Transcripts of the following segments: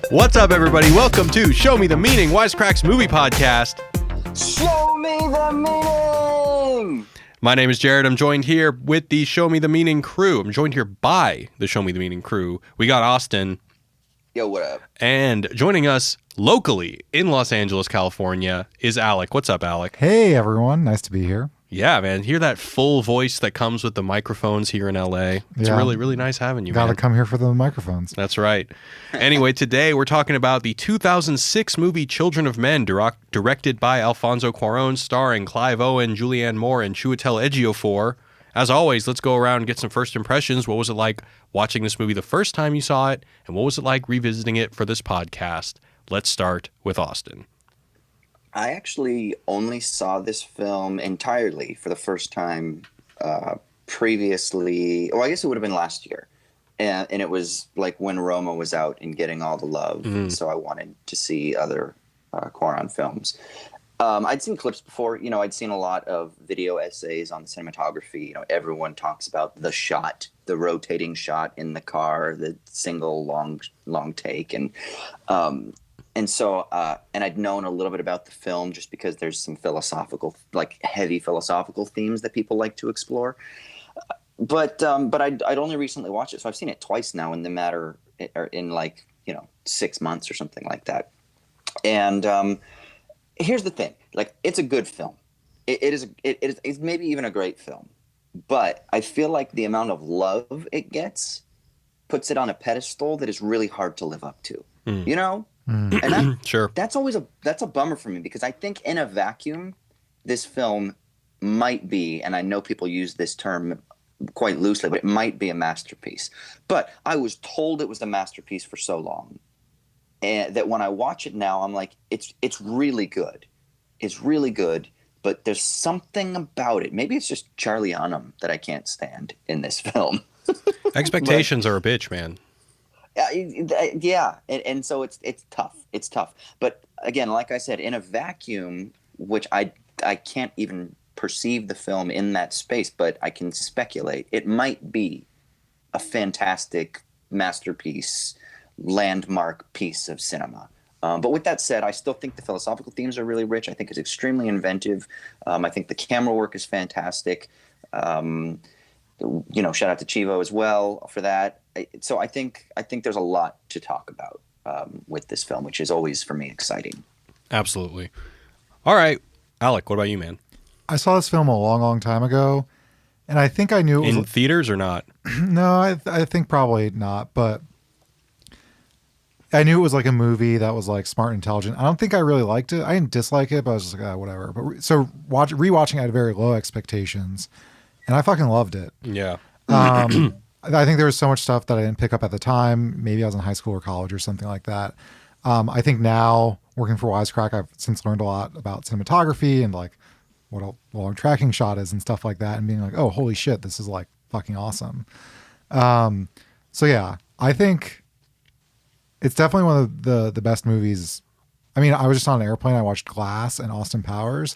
What's up, everybody? Welcome to Show Me the Meaning, Wisecrack's movie podcast. Show me the meaning! My name is Jared. I'm joined here with the Show Me the Meaning crew. I'm joined here by the Show Me the Meaning crew. We got Austin. Yo, what up? And joining us locally in Los Angeles, California is Alec. What's up, Alec? Hey, everyone. Nice to be here. Yeah, man. Hear that full voice that comes with the microphones here in LA. It's really, really nice having you, Gotta man. come here for the microphones. That's right. Anyway, today we're talking about the 2006 movie Children of Men, directed by Alfonso Cuarón, starring Clive Owen, Julianne Moore, and Chiwetel Ejiofor. As always, let's go around and get some first impressions. What was it like watching this movie the first time you saw it? And what was it like revisiting it for this podcast? Let's start with Austin. I actually only saw this film entirely for the first time previously. Well, I guess it would have been last year. And it was like when Roma was out and getting all the love. Mm-hmm. So I wanted to see other Cuarón films. I'd seen clips before. You know, I'd seen a lot of video essays on the cinematography. You know, everyone talks about the shot, the rotating shot in the car, the single long take. And so I'd known a little bit about the film just because there's some philosophical, like heavy philosophical themes that people like to explore. But I'd only recently watched it, so I've seen it twice now in the matter, or in 6 months or something like that. And here's the thing: like, it's a good film. It's maybe even a great film, but I feel like the amount of love it gets puts it on a pedestal that is really hard to live up to. You know. And Sure. That's a bummer for me, because I think in a vacuum, this film might be, and I know people use this term quite loosely, but it might be a masterpiece. But I was told it was a masterpiece for so long, and that when I watch it now, I'm like, it's really good. It's really good, but there's something about it. Maybe it's just Charlie Hunnam that I can't stand in this film. Expectations are a bitch, man. Yeah, and so it's tough. It's tough. But again, like I said, in a vacuum, which I can't even perceive the film in that space, but I can speculate, it might be a fantastic masterpiece, landmark piece of cinema. But with that said, I still think the philosophical themes are really rich. I think it's extremely inventive. I think the camera work is fantastic. Shout out to Chivo as well for that. So I think there's a lot to talk about with this film, which is always, for me, exciting. Absolutely. All right. Alec, what about you, man? I saw this film a long, long time ago, and I think I knew it was... In theaters or not? No, I think probably not, but I knew it was like a movie that was like smart and intelligent. I don't think I really liked it. I didn't dislike it, but I was just like, whatever. But rewatching, I had very low expectations, and I fucking loved it. Yeah. I think there was so much stuff that I didn't pick up at the time. Maybe I was in high school or college or something like that. I think now, working for Wisecrack, I've since learned a lot about cinematography and like what a long tracking shot is and stuff like that, and being like, oh, holy shit, this is like fucking awesome. So yeah, I think it's definitely one of the best movies. I mean, I was just on an airplane. I watched Glass and Austin Powers.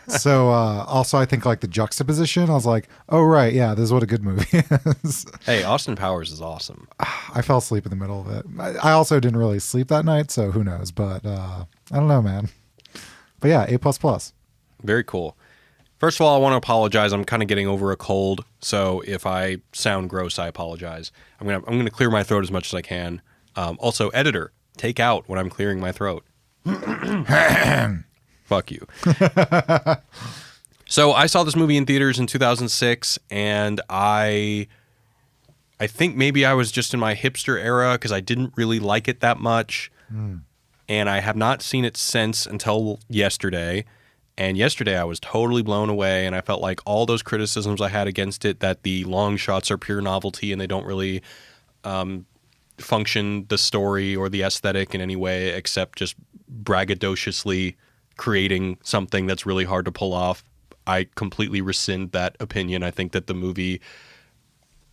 So also, I think like the juxtaposition, I was like, oh, right. Yeah, this is what a good movie is. Hey, Austin Powers is awesome. I fell asleep in the middle of it. I also didn't really sleep that night, so who knows? But I don't know, man. But yeah, A++. Very cool. First of all, I want to apologize. I'm kind of getting over a cold, so if I sound gross, I apologize. I'm gonna clear my throat as much as I can. Also, editor, take out when I'm clearing my throat. Fuck you. So I saw this movie in theaters in 2006, and I think maybe I was just in my hipster era because I didn't really like it that much. And I have not seen it since until yesterday. And yesterday I was totally blown away, and I felt like all those criticisms I had against it, that the long shots are pure novelty and they don't really function the story or the aesthetic in any way except just braggadociously creating something that's really hard to pull off. I completely rescind that opinion. I think that the movie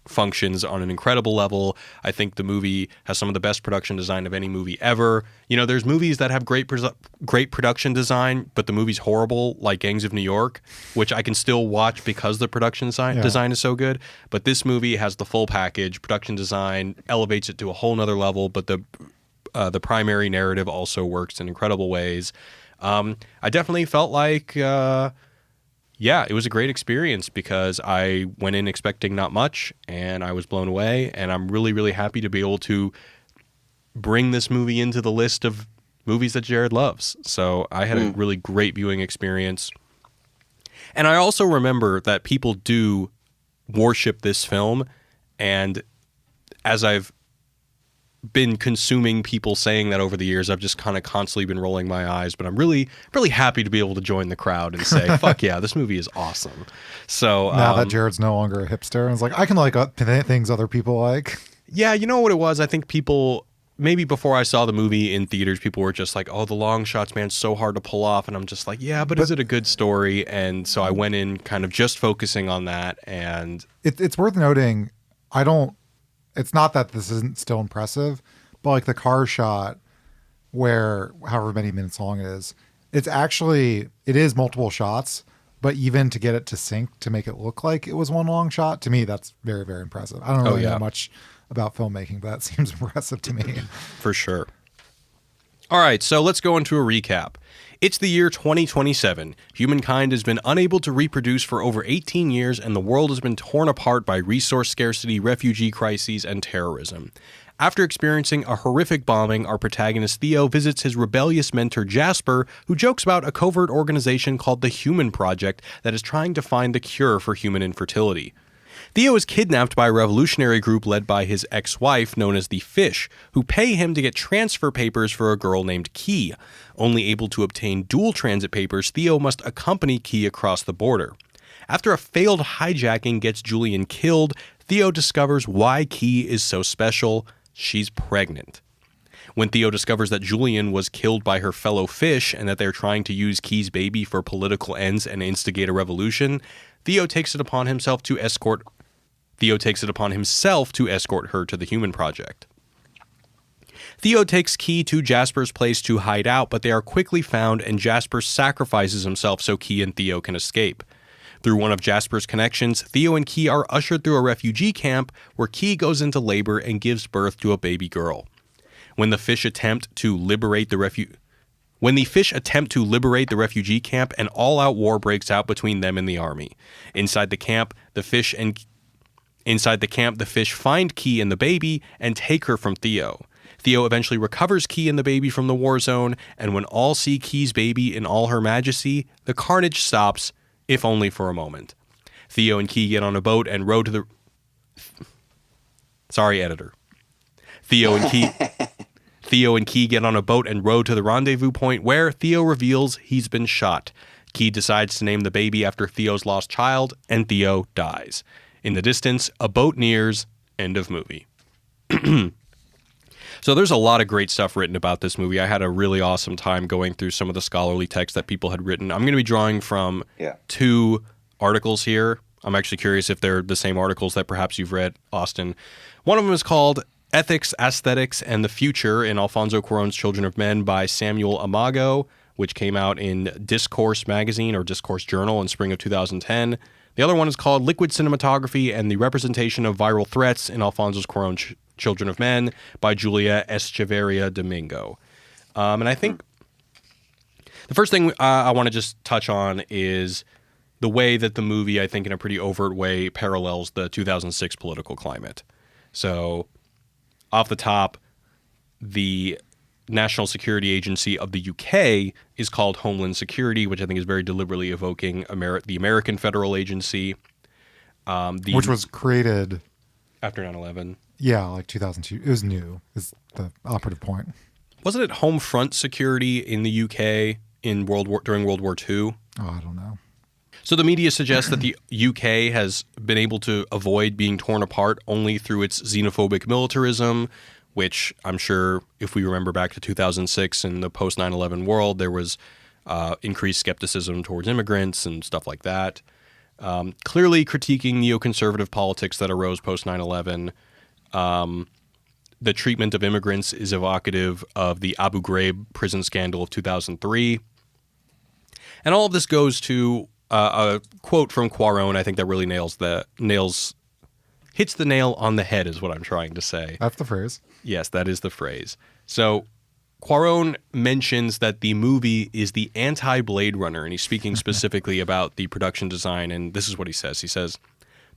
functions on an incredible level. I think the movie has some of the best production design of any movie ever. You know, there's movies that have great production design, but the movie's horrible, like Gangs of New York, which I can still watch because the production design is so good. But this movie has the full package. Production design elevates it to a whole nother level, but the the primary narrative also works in incredible ways. I definitely felt like, it was a great experience because I went in expecting not much and I was blown away. And I'm really, really happy to be able to bring this movie into the list of movies that Jared loves. So I had a really great viewing experience. And I also remember that people do worship this film. And as I've been consuming people saying that over the years, I've just kind of constantly been rolling my eyes, but I'm really, really happy to be able to join the crowd and say, fuck yeah, this movie is awesome. So now that Jared's no longer a hipster and it's like, I can like things other people like. Yeah, you know what it was? I think people, maybe before I saw the movie in theaters, people were just like, oh, the long shots, man, so hard to pull off. And I'm just like, yeah, but is it a good story? And so I went in kind of just focusing on that. And it's worth noting, it's not that this isn't still impressive, but like the car shot where however many minutes long it is multiple shots, but even to get it to sync to make it look like it was one long shot, to me, that's very, very impressive. I don't really know much about filmmaking, but that seems impressive to me. For sure. All right, so let's go into a recap. It's the year 2027. Humankind has been unable to reproduce for over 18 years, and the world has been torn apart by resource scarcity, refugee crises, and terrorism. After experiencing a horrific bombing, our protagonist Theo visits his rebellious mentor Jasper, who jokes about a covert organization called the Human Project that is trying to find the cure for human infertility. Theo is kidnapped by a revolutionary group led by his ex-wife, known as the Fish, who pay him to get transfer papers for a girl named Key. Only able to obtain dual transit papers, Theo must accompany Key across the border. After a failed hijacking gets Julian killed, Theo discovers why Key is so special. She's pregnant. When Theo discovers that Julian was killed by her fellow Fish and that they're trying to use Key's baby for political ends and instigate a revolution, Theo takes it upon himself to escort her to the Human Project. Theo takes Key to Jasper's place to hide out, but they are quickly found and Jasper sacrifices himself so Key and Theo can escape. Through one of Jasper's connections, Theo and Key are ushered through a refugee camp where Key goes into labor and gives birth to a baby girl. When the Fish attempt to liberate the refugee camp, an all-out war breaks out between them and the army. Inside the camp, the Fish find Key and the baby and take her from Theo. Theo eventually recovers Key and the baby from the war zone, and when all see Key's baby in all her majesty, the carnage stops, if only for a moment. Theo and Key get on a boat and row to the... Sorry, editor. Theo and Key get on a boat and row to the rendezvous point where Theo reveals he's been shot. Key decides to name the baby after Theo's lost child, and Theo dies. In the distance, a boat nears. End of movie. So there's a lot of great stuff written about this movie. I had a really awesome time going through some of the scholarly texts that people had written. I'm going to be drawing from 2 articles here. I'm actually curious if they're the same articles that perhaps you've read, Austin. One of them is called Ethics, Aesthetics, and the Future in Alfonso Cuarón's Children of Men by Samuel Amago, which came out in Discourse magazine or Discourse Journal in spring of 2010. The other one is called Liquid Cinematography and the Representation of Viral Threats in Alfonso Cuarón's Children of Men by Julia Echeverria Domingo. And I think the first thing I want to just touch on is the way that the movie, I think in a pretty overt way, parallels the 2006 political climate. So off the top, the National Security Agency of the UK is called Homeland Security, which I think is very deliberately evoking the American federal agency. Which was created... after 9/11. Yeah, like 2002. It was new, is the operative point. Wasn't it Home Front Security in the UK during World War II? Oh, I don't know. So the media suggests that the UK has been able to avoid being torn apart only through its xenophobic militarism, which I'm sure if we remember back to 2006 in the post 9/11 world, there was increased skepticism towards immigrants and stuff like that. Clearly critiquing neoconservative politics that arose post 9/11. The treatment of immigrants is evocative of the Abu Ghraib prison scandal of 2003. And all of this goes to a quote from Cuarón, I think that really nails hits the nail on the head is what I'm trying to say. That's the phrase. Yes, that is the phrase. So Cuarón mentions that the movie is the anti-Blade Runner, and he's speaking specifically about the production design, and this is what he says. He says,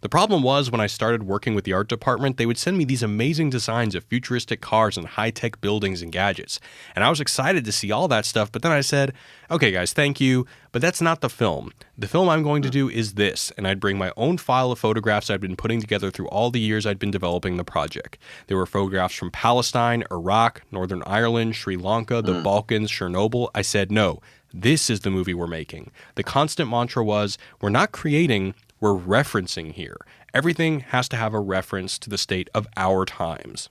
"The problem was when I started working with the art department, they would send me these amazing designs of futuristic cars and high-tech buildings and gadgets. And I was excited to see all that stuff, but then I said, okay guys, thank you, but that's not the film. The film I'm going to do is this, and I'd bring my own file of photographs I'd been putting together through all the years I'd been developing the project. There were photographs from Palestine, Iraq, Northern Ireland, Sri Lanka, the Balkans, Chernobyl. I said, no, this is the movie we're making. The constant mantra was, we're not creating, we're referencing here. Everything has to have a reference to the state of our times."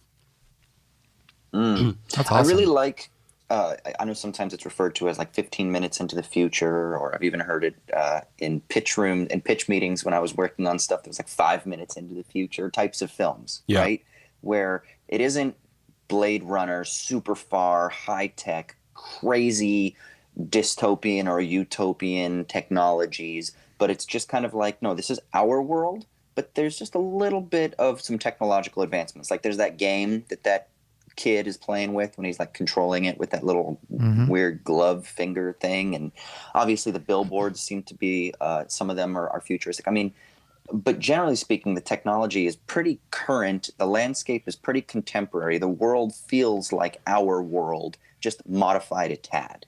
That's awesome. I really like, I know sometimes it's referred to as like 15 minutes into the future, or I've even heard it in pitch meetings when I was working on stuff that was like 5 minutes into the future types of films, right? Where it isn't Blade Runner, super far, high tech, crazy dystopian or utopian technologies, but it's just kind of like, no, this is our world, but there's just a little bit of some technological advancements. Like there's that game that kid is playing with when he's like controlling it with that little weird glove finger thing. And obviously the billboards seem to be, some of them are futuristic. I mean, but generally speaking, the technology is pretty current. The landscape is pretty contemporary. The world feels like our world, just modified a tad.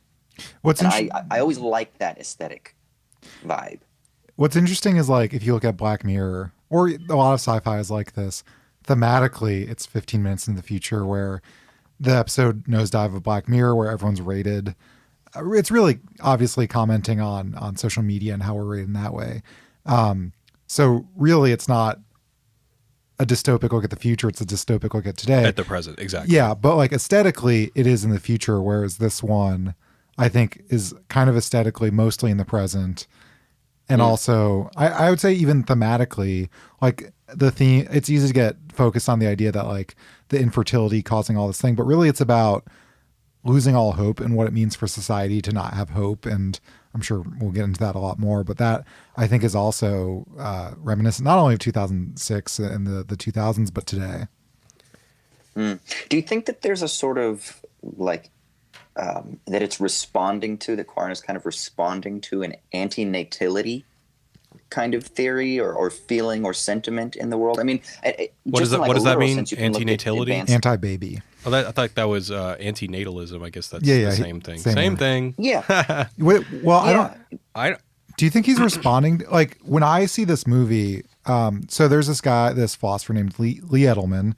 I always like that aesthetic vibe. What's interesting is, like, if you look at Black Mirror, or a lot of sci-fi is like this, thematically, it's 15 minutes in the future, where the episode Nosedive of Black Mirror, where everyone's rated. It's really obviously commenting on social media and how we're rated in that way. So really, it's not a dystopic look at the future. It's a dystopic look at today. At the present, exactly. Yeah, but like aesthetically, it is in the future, whereas this one, I think, is kind of aesthetically mostly in the present. And also, I would say even thematically, like the theme, it's easy to get focused on the idea that like the infertility causing all this thing, but really it's about losing all hope and what it means for society to not have hope. And I'm sure we'll get into that a lot more, but that I think is also reminiscent not only of 2006 and the 2000s, but today. Do you think that there's a sort of like, that it's responding to, that Cuarón is kind of responding to an anti-natality kind of theory or feeling or sentiment in the world? I mean, what does that mean? Anti-natality? Anti-baby. Oh, I thought that was anti-natalism. I guess that's the same thing. Same thing. Yeah. Well, I do you think he's responding? Like when I see this movie, so there's this philosopher named Lee Edelman.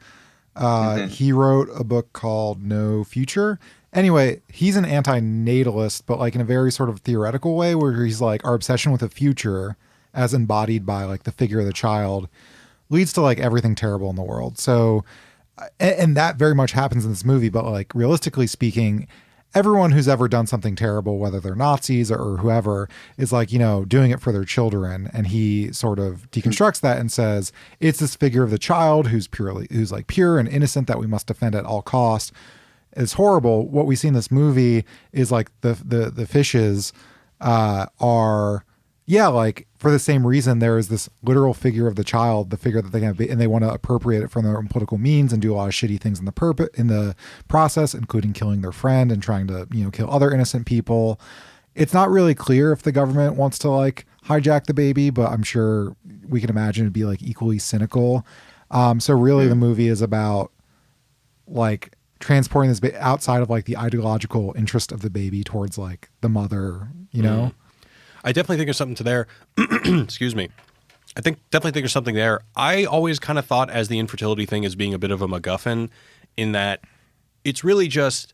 He wrote a book called No Future. Anyway, he's an anti-natalist, but like in a very sort of theoretical way, where he's like, our obsession with the future as embodied by like the figure of the child leads to like everything terrible in the world. So, and that very much happens in this movie, but like realistically speaking, everyone who's ever done something terrible, whether they're Nazis or whoever, is like, you know, doing it for their children. And he sort of deconstructs that and says, it's this figure of the child who's like pure and innocent that we must defend at all costs. It's horrible. What we see in this movie is like the fishes are, like for the same reason there is this literal figure of the child, the figure that they have, and they want to appropriate it from their own political means and do a lot of shitty things in the process, including killing their friend and trying to, you know, kill other innocent people. It's not really clear if the government wants to like hijack the baby, but I'm sure we can imagine it'd be like equally cynical. So really the movie is about like transporting this outside of like the ideological interest of the baby towards like the mother, you know? I definitely think there's something to there. Excuse me. Definitely think there's something there. I always kind of thought as the infertility thing as being a bit of a MacGuffin, in that it's really just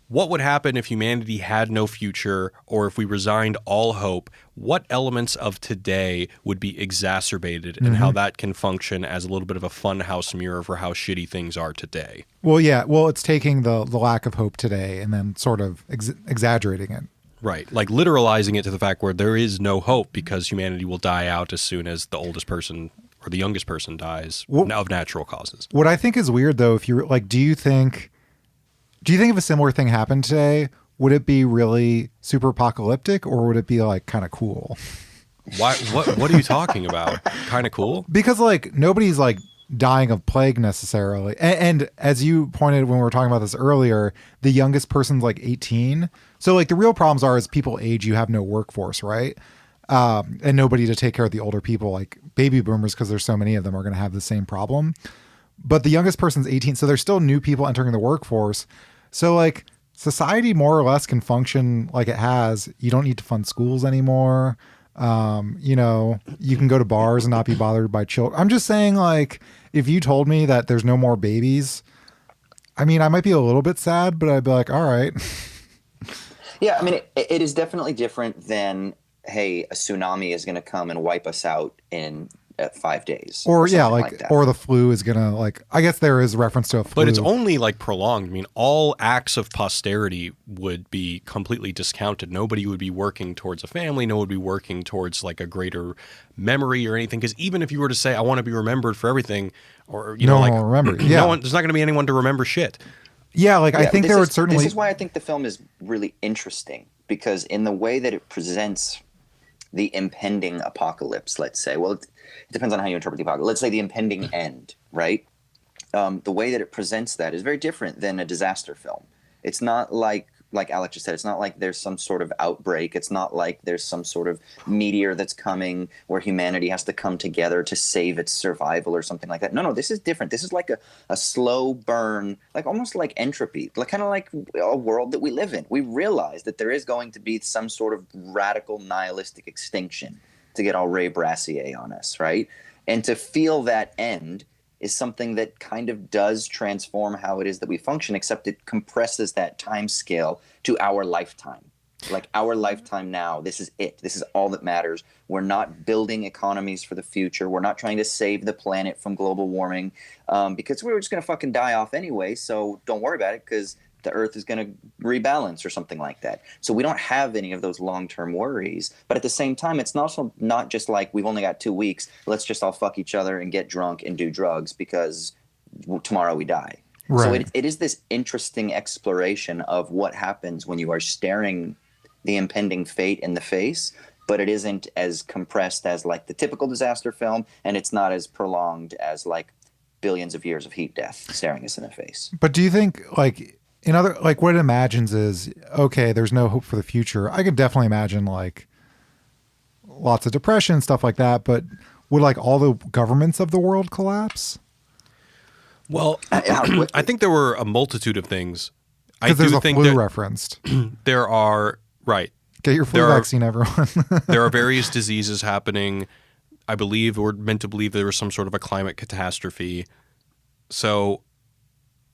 what would happen if humanity had no future, or if we resigned all hope. What elements of today would be exacerbated, and how that can function as a little bit of a funhouse mirror for how shitty things are today. Well, yeah. Well, it's taking the lack of hope today and then sort of exaggerating it. Right. Like literalizing it to the fact where there is no hope because humanity will die out as soon as the oldest person or the youngest person dies of natural causes. What I think is weird though, if you're like, do you think if a similar thing happened today, would it be really super apocalyptic, or would it be like kind of cool? Why? What are you talking about? Kind of cool. Because like nobody's like dying of plague necessarily. And as you pointed when we were talking about this earlier, the youngest person's like 18. So like the real problems are as people age, you have no workforce, right? And nobody to take care of the older people, like baby boomers, because there's so many of them, are going to have the same problem. But the youngest person's 18, so there's still new people entering the workforce. So like society more or less can function like it has. You don't need to fund schools anymore. You know, you can go to bars and not be bothered by children. I'm just saying, like, if you told me that there's no more babies, I mean, I might be a little bit sad, but I'd be like, all right. Yeah, I mean, it is definitely different than, hey, a tsunami is going to come and wipe us out in 5 days. Or yeah, like or the flu is going to, like, I guess there is reference to a flu. But it's only like prolonged. I mean, all acts of posterity would be completely discounted. Nobody would be working towards a family. No one would be working towards like a greater memory or anything. Because even if you were to say, I want to be remembered for everything, or, you know, like, remember. Yeah. There's not going to be anyone to remember shit. Yeah, like, I think there would certainly... This is why I think the film is really interesting, because in the way that it presents the impending apocalypse, let's say, well, it depends on how you interpret the apocalypse. Let's say the impending end, right? The way that it presents that is very different than a disaster film. It's not like Alec just said, it's not like there's some sort of outbreak. It's not like there's some sort of meteor that's coming where humanity has to come together to save its survival or something like that. No, this is different. This is like a slow burn, like almost like entropy, like kind of like a world that we live in. We realize that there is going to be some sort of radical nihilistic extinction, to get all Ray Brassier on us, right? And to feel that end is something that kind of does transform how it is that we function, except it compresses that time scale to our lifetime. Like our lifetime now, this is it. This is all that matters. We're not building economies for the future. We're not trying to save the planet from global warming, because we were just going to fucking die off anyway, so don't worry about it, because the earth is going to rebalance or something like that. So we don't have any of those long-term worries. But at the same time, it's also not just like we've only got 2 weeks. Let's just all fuck each other and get drunk and do drugs because tomorrow we die. Right. So it is this interesting exploration of what happens when you are staring the impending fate in the face, but it isn't as compressed as like the typical disaster film, and it's not as prolonged as like billions of years of heat death staring us in the face. But do you think like... what it imagines is, okay, there's no hope for the future. I could definitely imagine like lots of depression, stuff like that, but would like all the governments of the world collapse? Well, I think there were a multitude of things. Because there's a flu referenced. There are, right. Get your flu vaccine, everyone. There are various diseases happening. I believe, or meant to believe, there was some sort of a climate catastrophe. So...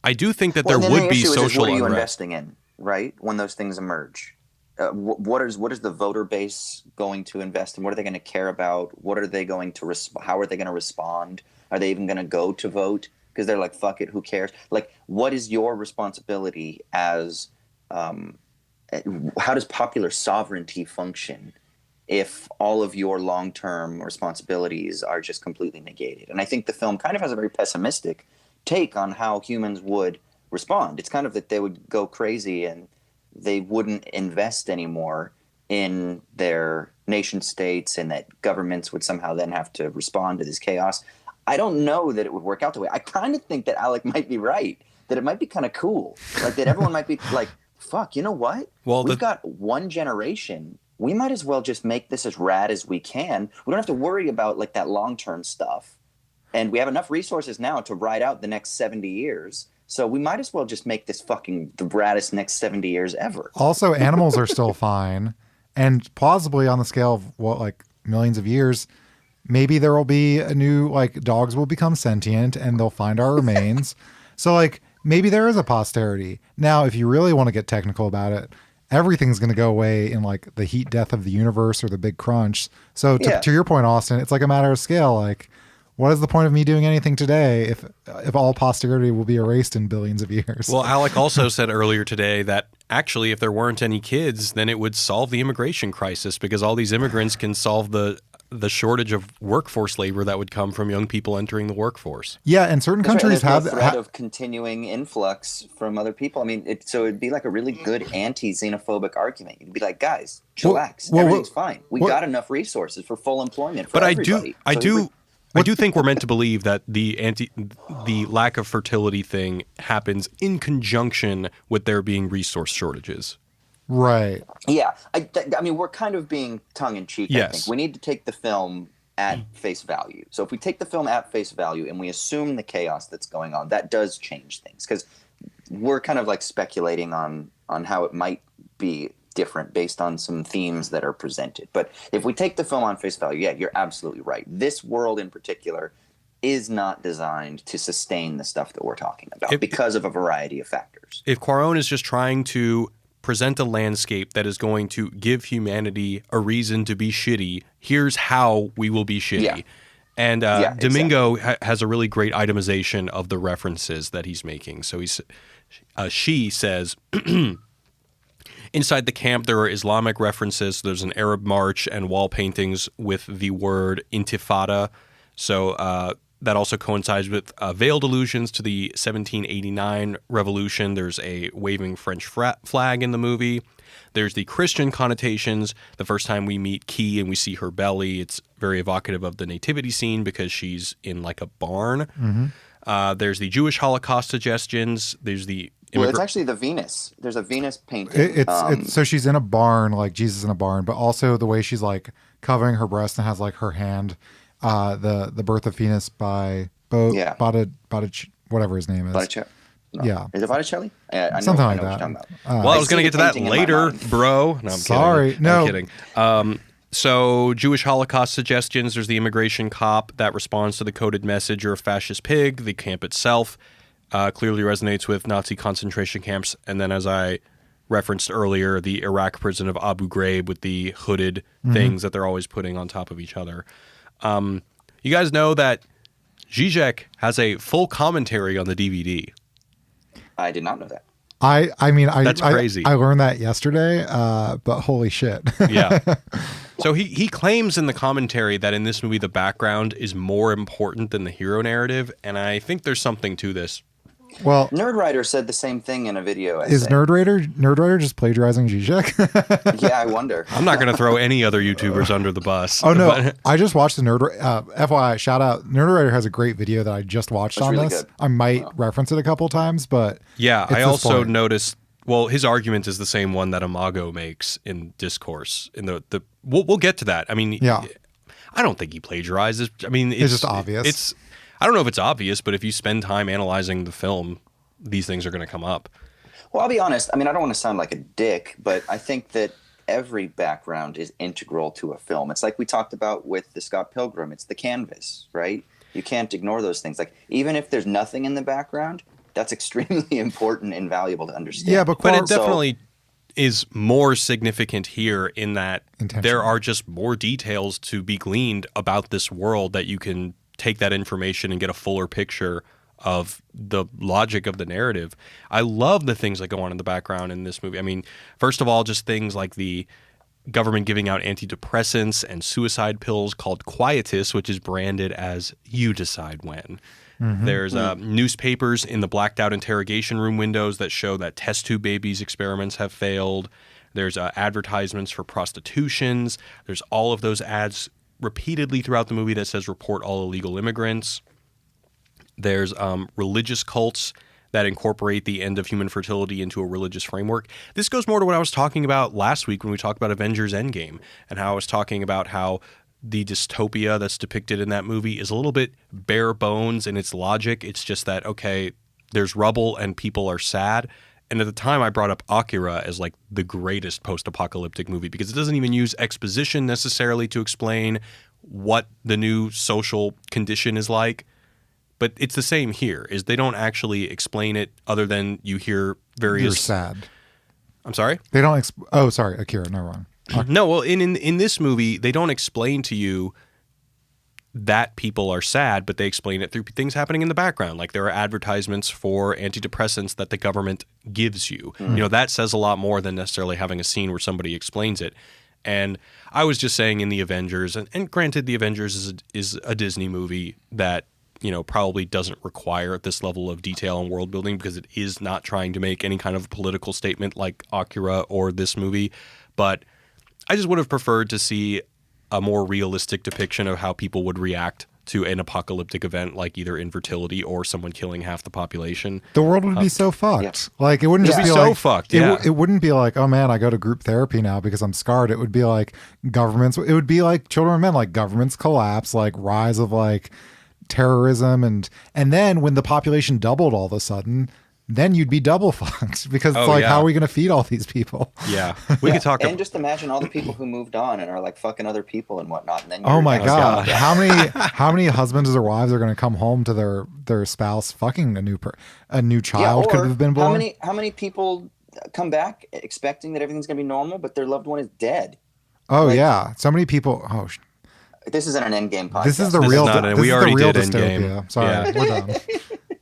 I do think that there would be social unrest. What are you investing in, right? When those things emerge, what is the voter base going to invest in? What are they going to care about? What are they going to how are they going to respond? Are they even going to go to vote because they're like, fuck it, who cares? Like, what is your responsibility as? How does popular sovereignty function if all of your long-term responsibilities are just completely negated? And I think the film kind of has a very pessimistic take on how humans would respond. It's kind of that they would go crazy and they wouldn't invest anymore in their nation states, and that governments would somehow then have to respond to this chaos. I don't know that it would work out the way. I kind of think that Alec might be right, that it might be kind of cool, like that everyone might be like, fuck, you know what? Well, we've got one generation. We might as well just make this as rad as we can. We don't have to worry about like that long-term stuff. And we have enough resources now to ride out the next 70 years. So we might as well just make this fucking the raddest next 70 years ever. Also, animals are still fine. And plausibly on the scale of what, like millions of years, maybe there will be a new, like dogs will become sentient and they'll find our remains. So like maybe there is a posterity. Now, if you really want to get technical about it, everything's going to go away in like the heat death of the universe or the big crunch. So to your point, Austin, it's like a matter of scale. Like, what is the point of me doing anything today if all posterity will be erased in billions of years? Well, Alec also said earlier today that actually if there weren't any kids, then it would solve the immigration crisis, because all these immigrants can solve the the shortage of workforce labor that would come from young people entering the workforce. Yeah, and certain countries have the threat of continuing influx from other people. I mean, so it'd be like a really good anti-xenophobic argument. You'd be like, guys, chillax, everything's fine. We got enough resources for full employment for everybody. I do think we're meant to believe that the lack of fertility thing happens in conjunction with there being resource shortages. Right. Yeah. I mean, we're kind of being tongue-in-cheek, yes. I think. We need to take the film at face value. So if we take the film at face value and we assume the chaos that's going on, that does change things. Because we're kind of like speculating on how it might be different based on some themes that are presented. But if we take the film on face value, yeah, you're absolutely right. This world in particular is not designed to sustain the stuff that we're talking about because of a variety of factors. If Cuarón is just trying to present a landscape that is going to give humanity a reason to be shitty, here's how we will be shitty. Yeah. And Domingo has a really great itemization of the references that he's making. So she says, inside the camp there are Islamic references. There's an Arab march and wall paintings with the word intifada. So that also coincides with veiled allusions to the 1789 revolution. There's a waving French flag in the movie. There's the Christian connotations. The first time we meet Key and we see her belly, it's very evocative of the nativity scene because she's in like a barn. Mm-hmm. There's the Jewish Holocaust suggestions. There's the well, it's actually the Venus. There's a Venus painting. It's so she's in a barn, like Jesus in a barn, but also the way she's like covering her breast and has like her hand. The Birth of Venus by whatever his name is. Botticelli? No. Yeah. Is it Botticelli? I Something like that. Well, I was going to get to that later, bro. No, I'm sorry. kidding. No. I'm kidding. So Jewish Holocaust suggestions, there's the immigration cop that responds to the coded message, "You're a fascist pig." The camp itself clearly resonates with Nazi concentration camps. And then as I referenced earlier, the Iraq prison of Abu Ghraib with the hooded things that they're always putting on top of each other. You guys know that Zizek has a full commentary on the DVD. I did not know that. That's crazy. I learned that yesterday, but holy shit. Yeah. So he claims in the commentary that in this movie the background is more important than the hero narrative, and I think there's something to this. Well, Nerdwriter said the same thing in a video essay. Is Nerdwriter just plagiarizing Zizek? Yeah, I wonder. I'm not going to throw any other YouTubers under the bus. Oh, no. I just watched the FYI, shout out. Nerdwriter has a great video that I just watched on really this. Good. I might reference it a couple times, but yeah, I also noticed, well, his argument is the same one that Imago makes in Discourse. In we'll get to that. I mean, yeah. I don't think he plagiarizes. I mean, it's just obvious. I don't know if it's obvious, but if you spend time analyzing the film, these things are going to come up. Well, I'll be honest. I mean, I don't want to sound like a dick, but I think that every background is integral to a film. It's like we talked about with the Scott Pilgrim. It's the canvas, right? You can't ignore those things. Like, even if there's nothing in the background, that's extremely important and valuable to understand. Yeah, but it definitely is more significant here in that there are just more details to be gleaned about this world that you can take that information and get a fuller picture of the logic of the narrative. I love the things that go on in the background in this movie. I mean, first of all, just things like the government giving out antidepressants and suicide pills called Quietus, which is branded as "you decide when." Mm-hmm. There's newspapers in the blacked out interrogation room windows that show that test tube babies experiments have failed. There's advertisements for prostitutions. There's all of those ads repeatedly throughout the movie that says "report all illegal immigrants." There's religious cults that incorporate the end of human fertility into a religious framework. This goes more to what I was talking about last week when we talked about Avengers Endgame, and how I was talking about how the dystopia that's depicted in that movie is a little bit bare bones in its logic. It's just that, okay, there's rubble and people are sad. And at the time, I brought up Akira as like the greatest post-apocalyptic movie because it doesn't even use exposition necessarily to explain what the new social condition is like. But it's the same here, is they don't actually explain it other than you hear various... You're sad. I'm sorry? They don't... Oh, sorry, Akira, no, wrong. No, well, in this movie, they don't explain to you that people are sad, but they explain it through things happening in the background. Like there are advertisements for antidepressants that the government gives you. You know, that says a lot more than necessarily having a scene where somebody explains it. And I was just saying in the Avengers, and granted, the Avengers is a Disney movie that, probably doesn't require this level of detail and world building because it is not trying to make any kind of political statement like Akira or this movie. But I just would have preferred to see a more realistic depiction of how people would react to an apocalyptic event like either infertility or someone killing half the population. The world would be so fucked. Yeah. Like, it wouldn't just be so like, fucked. Yeah. It wouldn't be like, oh man, I go to group therapy now because I'm scarred. It would be like governments. It would be like Children of Men, like governments collapse, like rise of like terrorism, and then when the population doubled all of a sudden, then you'd be double fucked because it's how are we going to feed all these people? Yeah, we could talk. And just imagine all the people who moved on and are like fucking other people and whatnot. And then oh my god, how many husbands or wives are going to come home to their spouse fucking a new child could have been born? How many people come back expecting that everything's going to be normal, but their loved one is dead? Oh yeah, so many people. Oh. This isn't an Endgame podcast. This is the real. We already did Dystopia. Endgame. Sorry, we're done.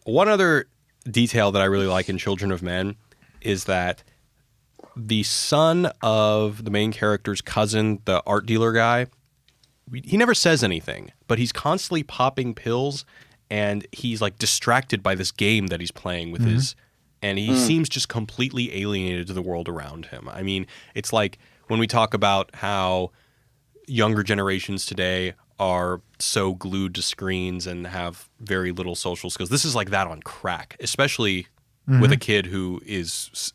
One other detail that I really like in Children of Men is that the son of the main character's cousin, the art dealer guy, he never says anything, but he's constantly popping pills, and he's like distracted by this game that he's playing with his, and he seems just completely alienated to the world around him. I mean, it's like when we talk about how younger generations today are so glued to screens and have very little social skills. This is like that on crack, especially with a kid who is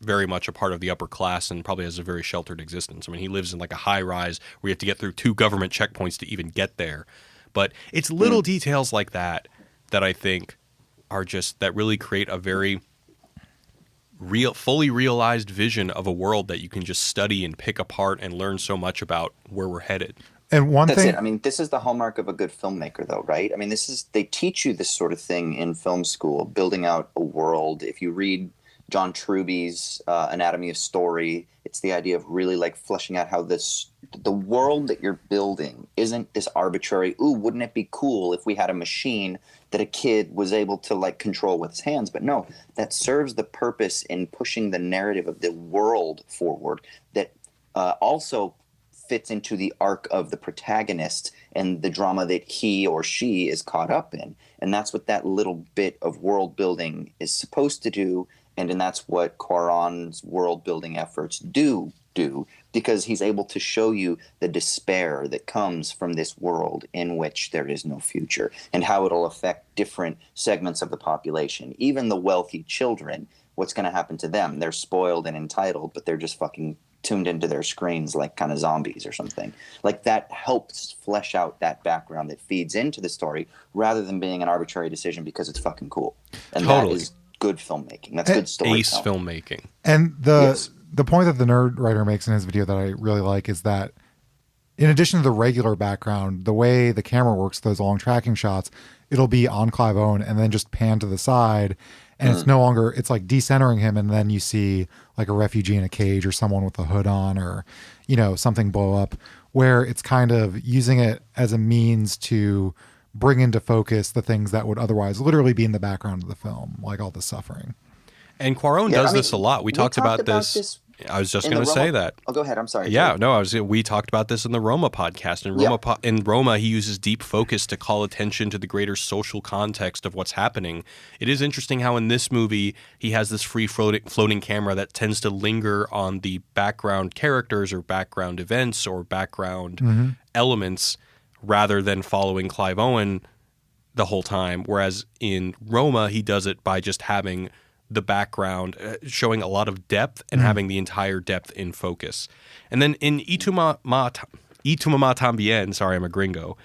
very much a part of the upper class and probably has a very sheltered existence. I mean, he lives in like a high rise where you have to get through 2 government checkpoints to even get there. But it's little details like that I think are just, that really create a very fully realized vision of a world that you can just study and pick apart and learn so much about where we're headed. And That's it. I mean, this is the hallmark of a good filmmaker, though, right? I mean, they teach you this sort of thing in film school, building out a world. If you read John Truby's Anatomy of Story, it's the idea of really like fleshing out how the world that you're building isn't this arbitrary, ooh, wouldn't it be cool if we had a machine that a kid was able to like control with his hands? But no, that serves the purpose in pushing the narrative of the world forward that also fits into the arc of the protagonist and the drama that he or she is caught up in. And that's what that little bit of world building is supposed to do. And that's what Cuarón's world building efforts do, because he's able to show you the despair that comes from this world in which there is no future and how it'll affect different segments of the population. Even the wealthy children, what's going to happen to them? They're spoiled and entitled, but they're just fucking tuned into their screens like kind of zombies or something. Like that helps flesh out that background that feeds into the story rather than being an arbitrary decision because it's fucking cool. And that is good filmmaking. That's good storytelling. Ace filmmaking. And the point that the nerd writer makes in his video that I really like is that in addition to the regular background, the way the camera works, those long tracking shots, it'll be on Clive Owen and then just pan to the side. And it's no longer, it's like decentering him. And then you see like a refugee in a cage or someone with a hood on or, something blow up, where it's kind of using it as a means to bring into focus the things that would otherwise literally be in the background of the film, like all the suffering. And Cuarón does this a lot. We talked about this. I was just going to say that. Oh, go ahead. I'm sorry. Yeah, no, we talked about this in the Roma podcast. In Roma, he uses deep focus to call attention to the greater social context of what's happening. It is interesting how in this movie, he has this free floating camera that tends to linger on the background characters or background events or background elements rather than following Clive Owen the whole time. Whereas in Roma, he does it by just having the background, showing a lot of depth and having the entire depth in focus. And then in Y tu mamá también, sorry, I'm a gringo,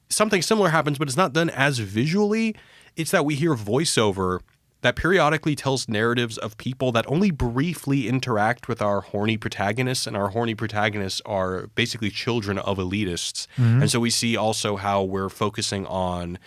something similar happens, but it's not done as visually. It's that we hear voiceover that periodically tells narratives of people that only briefly interact with our horny protagonists, and our horny protagonists are basically children of elitists. And so we see also how we're focusing on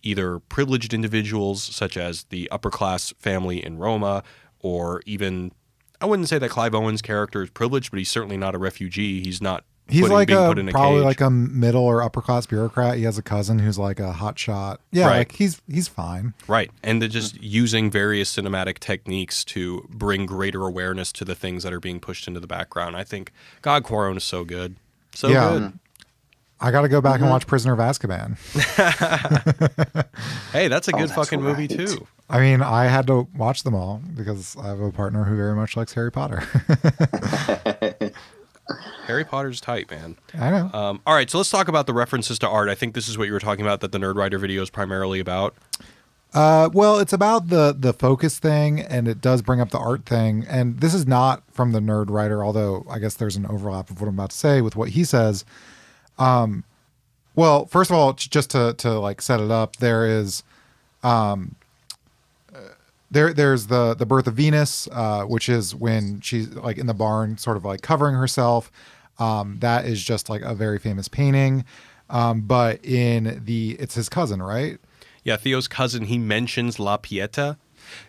either privileged individuals such as the upper class family in Roma, or even, I wouldn't say that Clive Owen's character is privileged, but he's certainly not a refugee. He's not He's like being put in a probably cage. like a middle or upper class bureaucrat. He has a cousin who's like a hot shot. Yeah, Right. like he's fine. Right. And they're just using various cinematic techniques to bring greater awareness to the things that are being pushed into the background. I think God, Cuarón is so good. So Yeah. good. I got to go back and watch Prisoner of Azkaban. Hey, that's a good that's fucking movie right. too. I mean, I had to watch them all because I have a partner who very much likes Harry Potter. Harry Potter's tight, man. I know. All right, so let's talk about the references to art. I think this is what you were talking about that the Nerd Writer video is primarily about. Well, it's about the focus thing, and it does bring up the art thing. And this is not from the Nerd Writer, although I guess there's an overlap of what I'm about to say with what he says. Well, first of all, just to like set it up, there is there's the birth of Venus, which is when she's like in the barn, sort of like covering herself. That is just like a very famous painting. But it's his cousin, right? Yeah, Theo's cousin, he mentions La Pieta.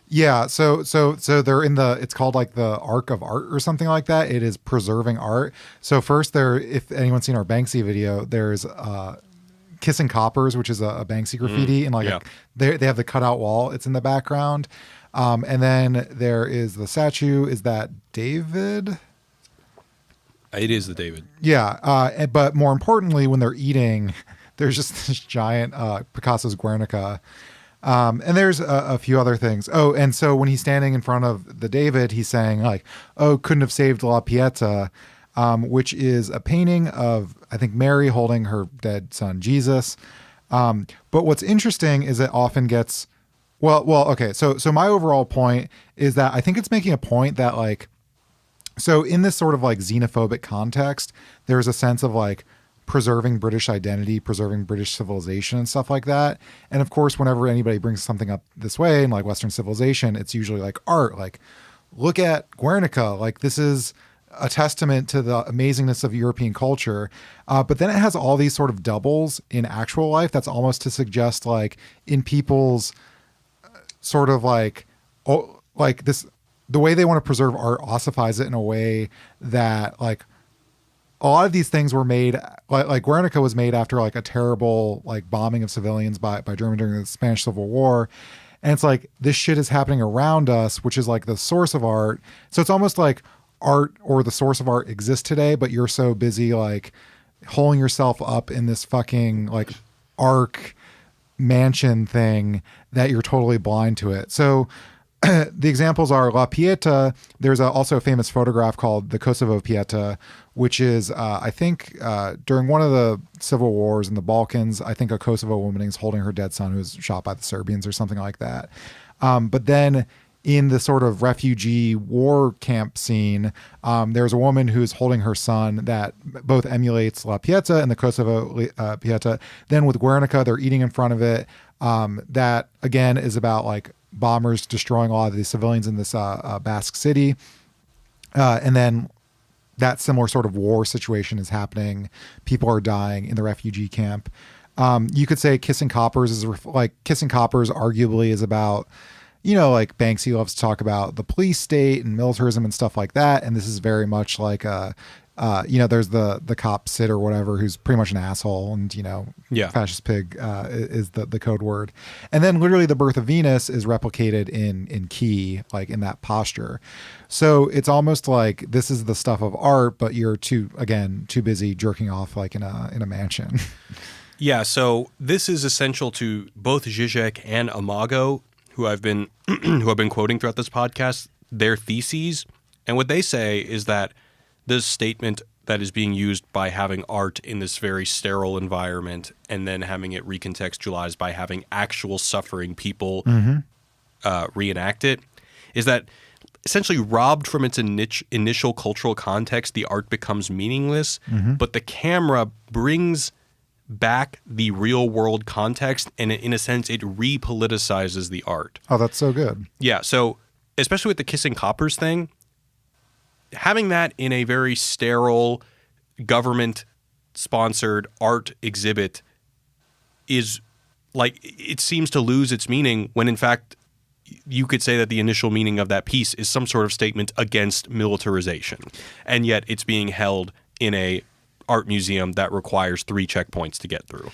Yeah, so they're in it's called like the Arc of Art or something like that. It is preserving art. So first if anyone's seen our Banksy video, there's Kissing Coppers, which is a Banksy graffiti, and like yeah. they have the cutout wall. It's in the background. And then there is the statue. Is that David? It is the David. Yeah, but more importantly, when they're eating, there's just this giant Picasso's Guernica. And there's a few other things. Oh, and so when he's standing in front of the David, he's saying like, "Oh, couldn't have saved La Pieta," which is a painting of, I think, Mary holding her dead son Jesus. But what's interesting is it often gets okay. So my overall point is that I think it's making a point that like, so in this sort of like xenophobic context, there's a sense of like preserving British identity, preserving British civilization and stuff like that. And of course, whenever anybody brings something up this way in like Western civilization, it's usually like art, like look at Guernica, like this is a testament to the amazingness of European culture. But then it has all these sort of doubles in actual life. That's almost to suggest like in people's sort of like, oh, like this, the way they want to preserve art ossifies it in a way that like, a lot of these things were made like Guernica was made after like a terrible like bombing of civilians by Germany during the Spanish Civil War. And it's like this shit is happening around us, which is like the source of art. So it's almost like art or the source of art exists today, but you're so busy like holding yourself up in this fucking like arc mansion thing that you're totally blind to it. So the examples are La Pieta. There's also a famous photograph called the Kosovo Pieta, which is, I think, during one of the civil wars in the Balkans, I think a Kosovo woman is holding her dead son who was shot by the Serbians or something like that. But then in the sort of refugee war camp scene, there's a woman who's holding her son that both emulates La Pieta and the Kosovo Pieta. Then with Guernica, they're eating in front of it. That, again, is about like bombers destroying a lot of the civilians in this Basque city. And then that similar sort of war situation is happening. People are dying in the refugee camp. You could say Kissing Coppers is like Kissing Coppers arguably is about, you know, like Banksy loves to talk about the police state and militarism and stuff like that. And this is very much like you know, there's the cop Sid or whatever who's pretty much an asshole, and you know, Yeah. fascist pig is the code word. And then literally the birth of Venus is replicated in Key, like in that posture. So it's almost like this is the stuff of art, but you're too busy jerking off like in a mansion. Yeah, so this is essential to both Zizek and Imago, who I've been quoting throughout this podcast, their theses. And what they say is that this statement that is being used by having art in this very sterile environment and then having it recontextualized by having actual suffering people reenact it is that essentially robbed from its initial cultural context, the art becomes meaningless, but the camera brings back the real world context, and in a sense it repoliticizes the art. Oh, that's so good. Yeah, so especially with the Kissing Coppers thing, having that in a very sterile government-sponsored art exhibit is like, it seems to lose its meaning when in fact you could say that the initial meaning of that piece is some sort of statement against militarization. And yet it's being held in a art museum that requires 3 checkpoints to get through.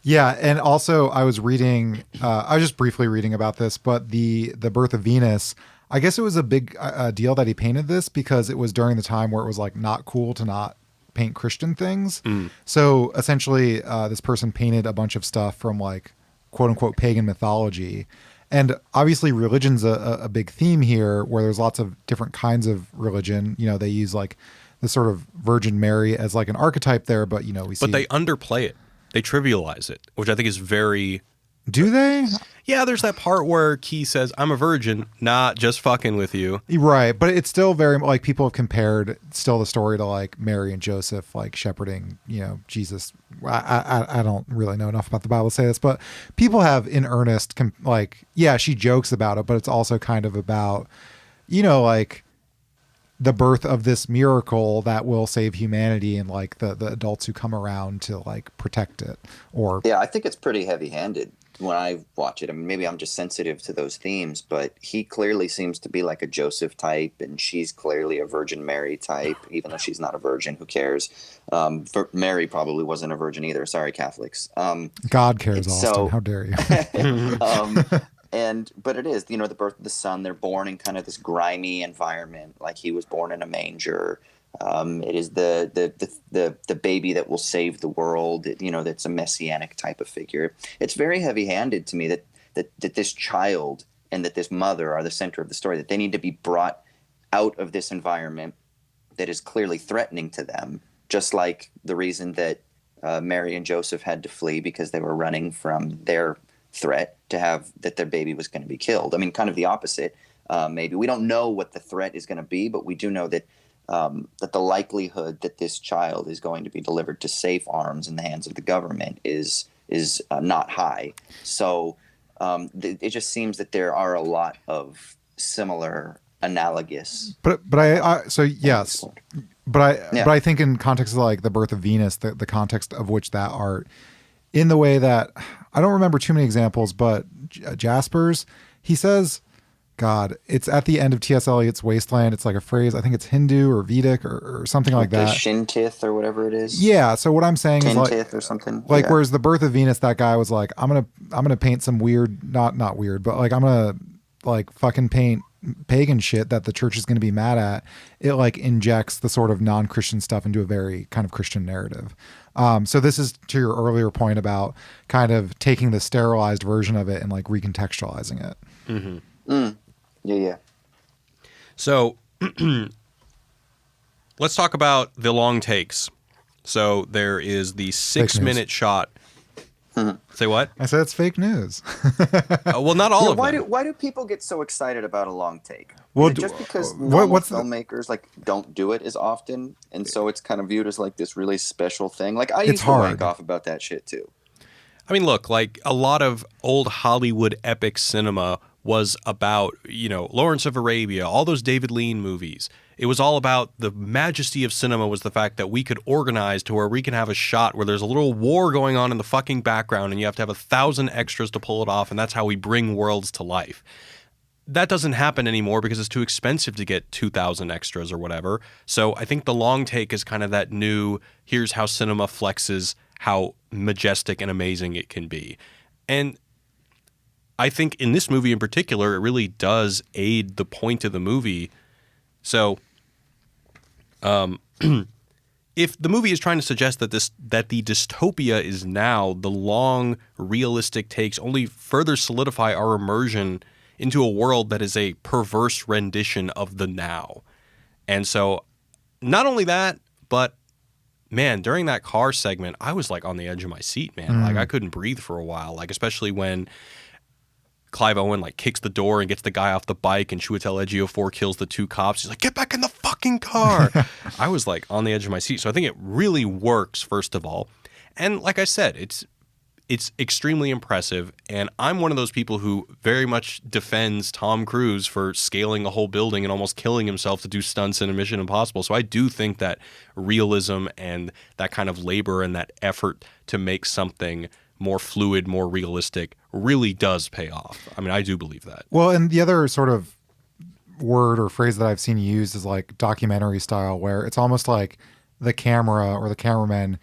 Yeah, and also I was reading, I was just briefly reading about this, but the Birth of Venus, I guess it was a big deal that he painted this because it was during the time where it was like not cool to not paint Christian things. So essentially, this person painted a bunch of stuff from like quote unquote pagan mythology. And obviously religion's a big theme here where there's lots of different kinds of religion. You know, they use like the sort of Virgin Mary as like an archetype there, but you know, we see. But they underplay it. They trivialize it, which I think is very... Do they? Yeah, there's that part where Key says, I'm a virgin, not just fucking with you. Right, but it's still very, like, people have compared still the story to, like, Mary and Joseph, like, shepherding, you know, Jesus. I don't really know enough about the Bible to say this, but people have in earnest, like, yeah, she jokes about it, but it's also kind of about, you know, like, the birth of this miracle that will save humanity and like the adults who come around to like protect it. Or yeah, I think it's pretty heavy-handed when I watch it. I mean, maybe I'm just sensitive to those themes, but he clearly seems to be like a Joseph type, and she's clearly a Virgin Mary type, even though she's not a virgin. Who cares? Mary probably wasn't a virgin either. Sorry, Catholics. God cares, Austin. So, how dare you? But it is, you know, the birth of the son. They're born in kind of this grimy environment, like he was born in a manger. It is the baby that will save the world. You know, that's a messianic type of figure. It's very heavy-handed to me that this child and that this mother are the center of the story. That they need to be brought out of this environment that is clearly threatening to them, just like the reason that Mary and Joseph had to flee because they were running from their threat to have that their baby was going to be killed. I mean, kind of the opposite. Maybe we don't know what the threat is going to be, but we do know that that the likelihood that this child is going to be delivered to safe arms in the hands of the government is not high. So it just seems that there are a lot of similar, analogous. But yes, but I think in context of like the Birth of Venus, the context of which that art, in the way that I don't remember too many examples, but Jaspers, he says, God, it's at the end of T.S. Eliot's Wasteland. It's like a phrase. I think it's Hindu or Vedic or something like that. Shintith or whatever it is. Yeah. So what I'm saying is like or something. Like, whereas the Birth of Venus, that guy was like, I'm gonna paint some weird, not weird, but like I'm gonna like fucking paint pagan shit that the church is going to be mad at. It like injects the sort of non-Christian stuff into a very kind of Christian narrative. So this is to your earlier point about kind of taking the sterilized version of it and like recontextualizing it. Mm-hmm. Yeah. So let's talk about the long takes. So there is the 6-minute shot. Say what? I said it's fake news. Well, not all of them. Why do people get so excited about a long take? Well, just because filmmakers like don't do it as often, and so it's kind of viewed as like this really special thing. Like I used to wank off about that shit too. I mean, look, like a lot of old Hollywood epic cinema was about, you know, Lawrence of Arabia, all those David Lean movies. It was all about the majesty of cinema was the fact that we could organize to where we can have a shot where there's a little war going on in the fucking background and you have to have 1,000 extras to pull it off, and that's how we bring worlds to life. That doesn't happen anymore because it's too expensive to get 2,000 extras or whatever. So I think the long take is kind of that new, here's how cinema flexes how majestic and amazing it can be. And I think in this movie in particular, it really does aid the point of the movie. So, if the movie is trying to suggest that the dystopia is now, the long, realistic takes only further solidify our immersion into a world that is a perverse rendition of the now. And so, not only that, but man, during that car segment, I was like on the edge of my seat, man. Like I couldn't breathe for a while. Like especially when Clive Owen like kicks the door and gets the guy off the bike, and Chiwetel Ejiofor kills the 2 cops. He's like, "Get back in the fucking car!" I was like on the edge of my seat. So I think it really works, first of all, and like I said, it's extremely impressive. And I'm one of those people who very much defends Tom Cruise for scaling a whole building and almost killing himself to do stunts in a Mission Impossible. So I do think that realism and that kind of labor and that effort to make something more fluid, more realistic, really does pay off. I mean, I do believe that. Well, and the other sort of word or phrase that I've seen used is like documentary style, where it's almost like the camera or the cameraman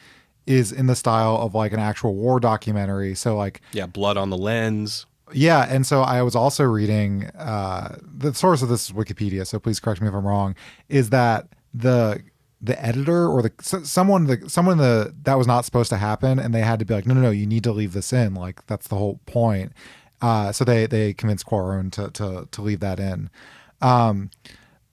is in the style of like an actual war documentary. So like, Yeah, blood on the lens. yeah, and so I was also reading the source of this is Wikipedia, so please correct me if I'm wrong. Is that the editor or someone that was not supposed to happen, and they had to be like, no, you need to leave this in. Like that's the whole point. So they convinced Cuarón to leave that in.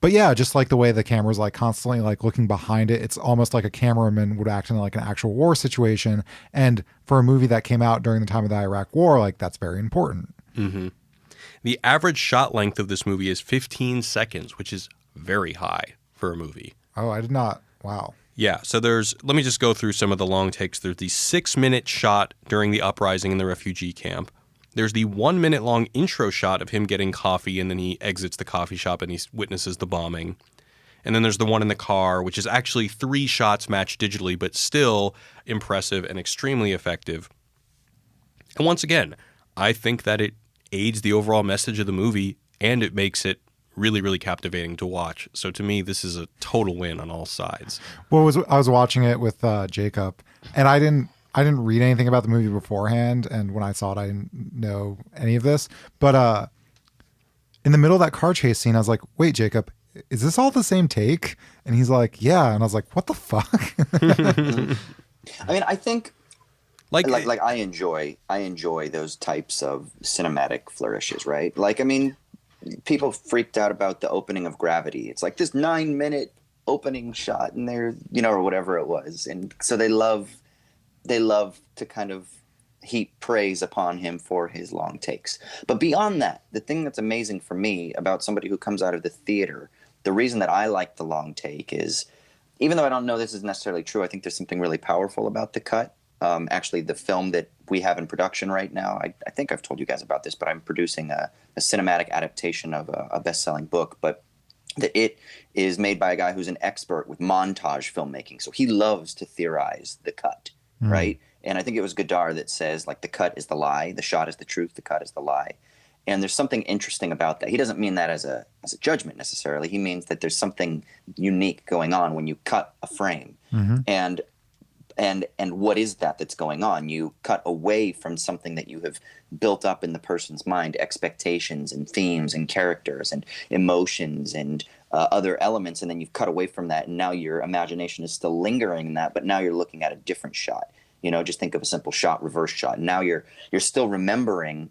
But yeah, just like the way the camera's like constantly like looking behind it, it's almost like a cameraman would act in like an actual war situation. And for a movie that came out during the time of the Iraq War, like that's very important. Mm-hmm. The average shot length of this movie is 15 seconds, which is very high for a movie. Oh, I did not. Wow. Yeah, so let me just go through some of the long takes. There's the 6-minute shot during the uprising in the refugee camp. There's the 1-minute long intro shot of him getting coffee, and then he exits the coffee shop and he witnesses the bombing. And then there's the one in the car, which is actually 3 shots matched digitally, but still impressive and extremely effective. And once again, I think that it aids the overall message of the movie, and it makes it really, really captivating to watch. So to me, this is a total win on all sides. Well, I was watching it with Jacob, and I didn't read anything about the movie beforehand, and when I saw it, I didn't know any of this. But in the middle of that car chase scene, I was like, wait, Jacob, is this all the same take? And he's like, yeah. And I was like, what the fuck? I mean, I think like I enjoy those types of cinematic flourishes, right? Like, I mean, people freaked out about the opening of Gravity. It's like this 9-minute opening shot in there, or whatever it was. And so they love to kind of heap praise upon him for his long takes. But beyond that, the thing that's amazing for me about somebody who comes out of the theater, the reason that I like the long take is, even though I don't know this is necessarily true, I think there's something really powerful about the cut. Actually, the film that we have in production right now, I think I've told you guys about this, but I'm producing a cinematic adaptation of a best-selling book. But it is made by a guy who's an expert with montage filmmaking. So he loves to theorize the cut, right? And I think it was Godard that says, like, the cut is the lie, the shot is the truth, the cut is the lie. And there's something interesting about that. He doesn't mean that as a judgment necessarily. He means that there's something unique going on when you cut a frame. And what is that's going on? You cut away from something that you have built up in the person's mind, expectations and themes and characters and emotions and other elements, and then you've cut away from that, and now your imagination is still lingering in that, but now you're looking at a different shot. Just think of a simple shot, reverse shot. Now you're still remembering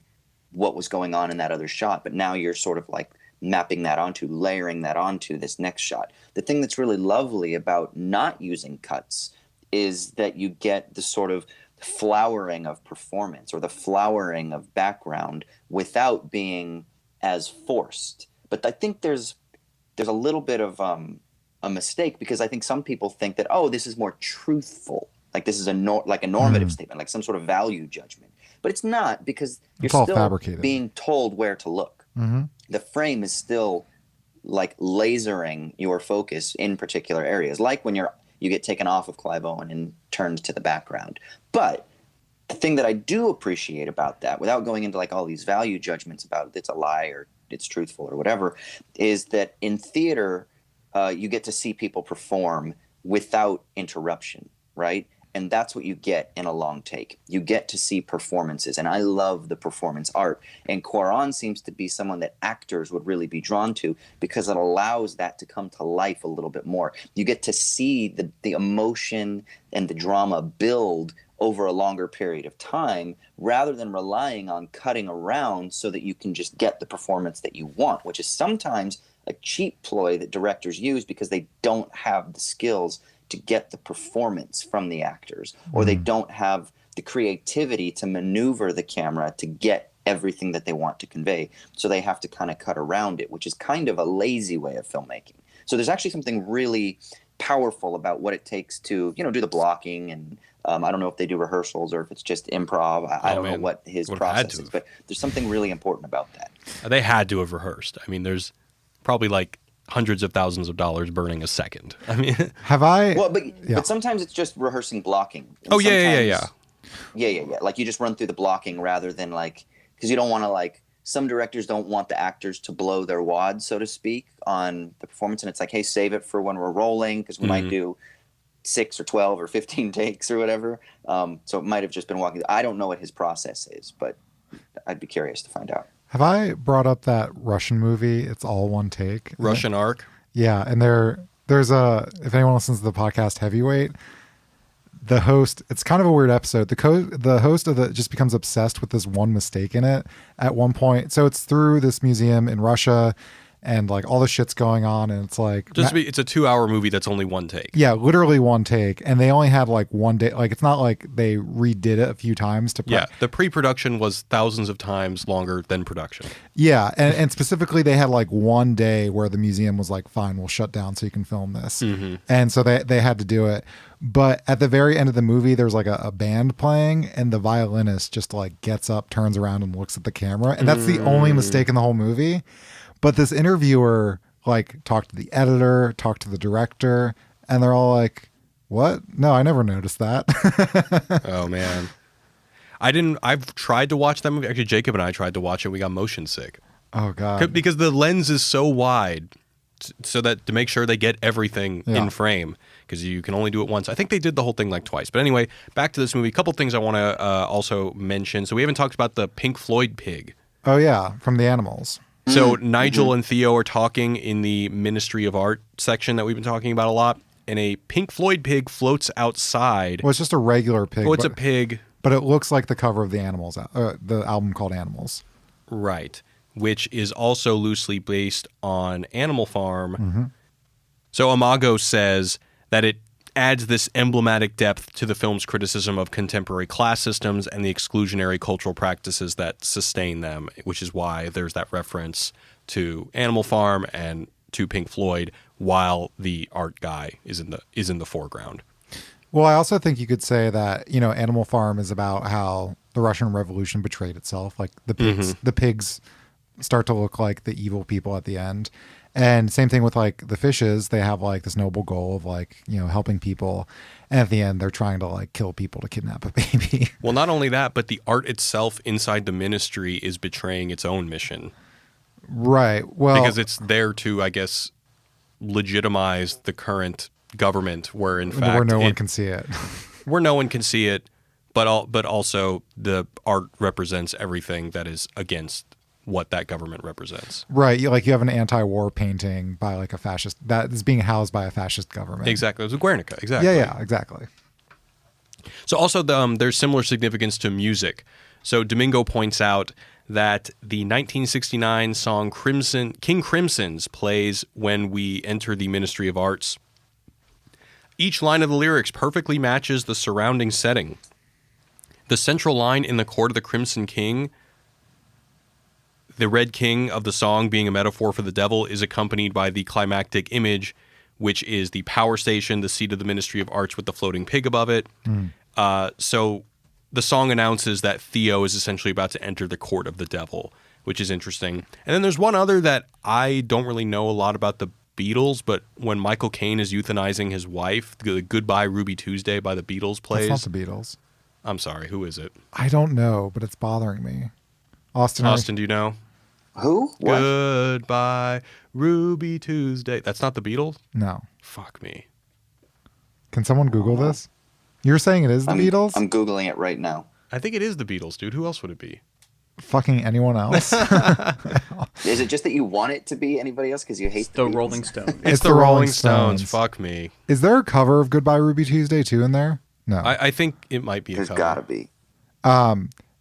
what was going on in that other shot, but now you're sort of like layering that onto this next shot. The thing that's really lovely about not using cuts is that you get the sort of flowering of performance or the flowering of background without being as forced. But I think there's a little bit of a mistake, because I think some people think that, this is more truthful. Like this is a normative statement, like some sort of value judgment. But it's not, because you're still fabricated, being told where to look. The frame is still like lasering your focus in particular areas, like when you get taken off of Clive Owen and turned to the background. But the thing that I do appreciate about that, without going into like all these value judgments about it's a lie or it's truthful or whatever, is that in theater, you get to see people perform without interruption, right? And that's what you get in a long take. You get to see performances, and I love the performance art. And Cuarón seems to be someone that actors would really be drawn to, because it allows that to come to life a little bit more. You get to see the emotion and the drama build over a longer period of time, rather than relying on cutting around so that you can just get the performance that you want, which is sometimes a cheap ploy that directors use because they don't have the skills to get the performance from the actors, or they don't have the creativity to maneuver the camera to get everything that they want to convey. So they have to kind of cut around it, which is kind of a lazy way of filmmaking. So there's actually something really powerful about what it takes to, do the blocking. And I don't know if they do rehearsals or if it's just improv. I don't know what his process is, but there's something really important about that. They had to have rehearsed. I mean, there's probably like hundreds of thousands of dollars burning a second. I mean, have I? Well, but sometimes it's just rehearsing blocking. And yeah. Like you just run through the blocking rather than because you don't want to some directors don't want the actors to blow their wad, so to speak, on the performance, and it's like, hey, save it for when we're rolling, because we might do 6 or 12 or 15 takes or whatever. So it might have just been walking. I don't know what his process is, but I'd be curious to find out. Have I brought up that Russian movie? It's all one take. Russian Ark. Yeah, and there's a, if anyone listens to the podcast Heavyweight, the host, it's kind of a weird episode. The host of just becomes obsessed with this one mistake in it at one point. So it's through this museum in Russia, and like all the shit's going on, and it's like It's a 2-hour movie that's only one take. Yeah, literally one take, and they only had like one day. Like it's not like they redid it a few times to. Yeah, the pre-production was thousands of times longer than production. Yeah, and specifically they had like one day where the museum was like, "Fine, we'll shut down so you can film this," and so they had to do it. But at the very end of the movie, there's like a band playing, and the violinist just like gets up, turns around, and looks at the camera, and that's the only mistake in the whole movie. But this interviewer like talked to the editor, talked to the director, and they're all like, "What? No, I never noticed that." Oh man, I've tried to watch that movie. Actually, Jacob and I tried to watch it. We got motion sick. Oh god, because the lens is so wide, so that to make sure they get everything in frame, because you can only do it once. I think they did the whole thing like twice. But anyway, back to this movie. A couple things I want to also mention. So we haven't talked about the Pink Floyd pig. Oh yeah, from the Animals. So Nigel and Theo are talking in the Ministry of Art section that we've been talking about a lot, and a Pink Floyd pig floats outside. Well, it's just a regular pig. Oh, it's a pig. But it looks like the cover of the Animals, the album called Animals. Right, which is also loosely based on Animal Farm. So Imago says that it adds this emblematic depth to the film's criticism of contemporary class systems and the exclusionary cultural practices that sustain them, which is why there's that reference to Animal Farm and to Pink Floyd, while the art guy is in the foreground. Well, I also think you could say that, you know, Animal Farm is about how the Russian Revolution betrayed itself. Like the pigs start to look like the evil people at the end. And same thing with like the fishes. They have like this noble goal of like, you know, helping people. And at the end, they're trying to like kill people to kidnap a baby. Well, not only that, but the art itself inside the ministry is betraying its own mission. Right. Well, because it's there to, I guess, legitimize the current government, where in fact where no one can see it. Where no one can see it, but also the art represents everything that is against what that government represents. Right. You have an anti-war painting by like a fascist that is being housed by a fascist government. Exactly. It was Guernica. Exactly. Yeah, exactly. So also there's similar significance to music. So Domingo points out that the 1969 song King Crimson's plays when we enter the Ministry of Arts. Each line of the lyrics perfectly matches the surrounding setting. The central line in the Court of the Crimson King, the Red King of the song being a metaphor for the devil, is accompanied by the climactic image, which is the power station, the seat of the Ministry of Arts with the floating pig above it. So the song announces that Theo is essentially about to enter the court of the devil, which is interesting. And then there's one other that I don't really know a lot about the Beatles, but when Michael Caine is euthanizing his wife, the Goodbye Ruby Tuesday by the Beatles plays. That's not the Beatles. I'm sorry, who is it? I don't know, but it's bothering me. Austin, do you know? Who? What? Goodbye, Ruby Tuesday. That's not the Beatles? No. Fuck me. Can someone Google this? You're saying it is the Beatles? I'm Googling it right now. I think it is the Beatles, dude. Who else would it be? Fucking anyone else? Is it just that you want it to be anybody else because you hate the Beatles? Rolling Stones? It's the Rolling Stones. Fuck me. Is there a cover of Goodbye Ruby Tuesday too in there? No. I think it might be a There's cover. gotta be.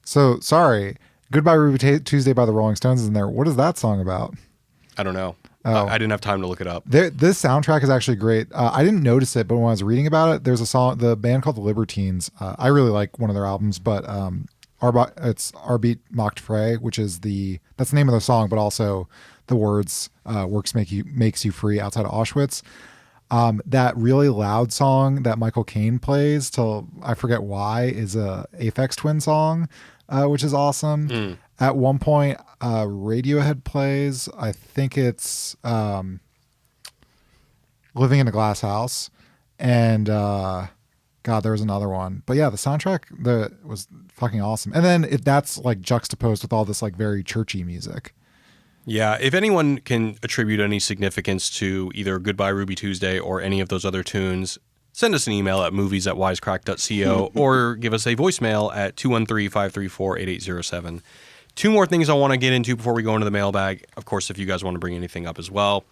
So sorry. Goodbye Ruby Tuesday by the Rolling Stones is in there. What is that song about? I don't know. Oh. I didn't have time to look it up. This soundtrack is actually great. I didn't notice it, but when I was reading about it, there's a song, the band called the Libertines. I really like one of their albums, but it's Arbeit macht frei, which is that's the name of the song, but also the words "works makes you free" outside of Auschwitz. That really loud song that Michael Caine plays till I forget why is a Aphex Twin song, which is awesome. At one point, Radiohead plays. I think it's "Living in a Glass House," and God, there was another one. But yeah, the soundtrack was fucking awesome. And then that's like juxtaposed with all this like very churchy music. Yeah, if anyone can attribute any significance to either Goodbye Ruby Tuesday or any of those other tunes, send us an email at movies@wisecrack.co or give us a voicemail at 213-534-8807. Two more things I want to get into before we go into the mailbag. Of course, if you guys want to bring anything up as well.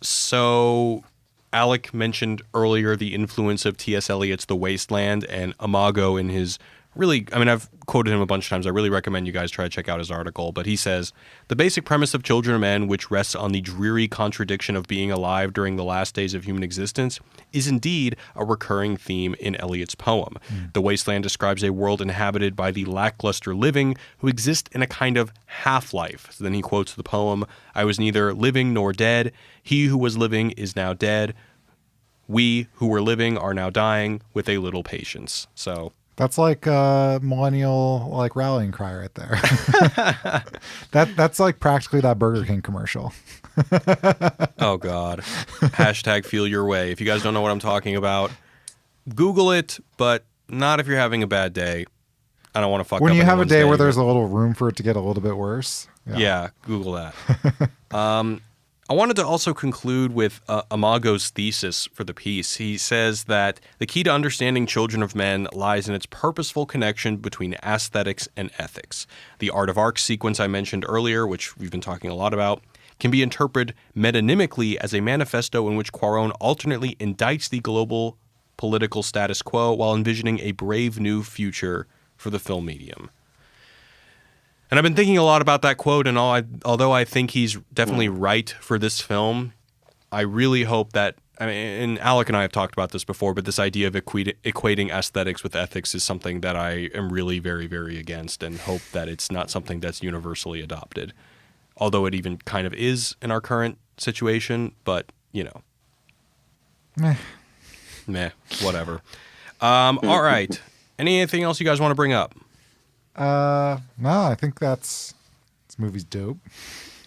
So Alec mentioned earlier the influence of T.S. Eliot's The Wasteland, and Imago in his I've quoted him a bunch of times. I really recommend you guys try to check out his article. But he says, the basic premise of Children of Men, which rests on the dreary contradiction of being alive during the last days of human existence, is indeed a recurring theme in Eliot's poem. The Wasteland describes a world inhabited by the lackluster living who exist in a kind of half-life. So then he quotes the poem, I was neither living nor dead. He who was living is now dead. We who were living are now dying with a little patience. So... that's like a millennial rallying cry right there. That's like practically that Burger King commercial. Oh God. Hashtag feel your way. If you guys don't know what I'm talking about, Google it, but not if you're having a bad day. I don't want to fuck up when you have a day where but... there's a little room for it to get a little bit worse. Yeah, Google that. I wanted to also conclude with Imago's thesis for the piece. He says that the key to understanding Children of Men lies in its purposeful connection between aesthetics and ethics. The art of arc sequence I mentioned earlier, which we've been talking a lot about, can be interpreted metonymically as a manifesto in which Cuarón alternately indicts the global political status quo while envisioning a brave new future for the film medium. And I've been thinking a lot about that quote, and although I think he's definitely right for this film, I really hope that, and Alec and I have talked about this before, but this idea of equating aesthetics with ethics is something that I am really very, very against, and hope that it's not something that's universally adopted. Although it even kind of is in our current situation, but, Meh, whatever. All right. Anything else you guys want to bring up? No, I think this movie's dope.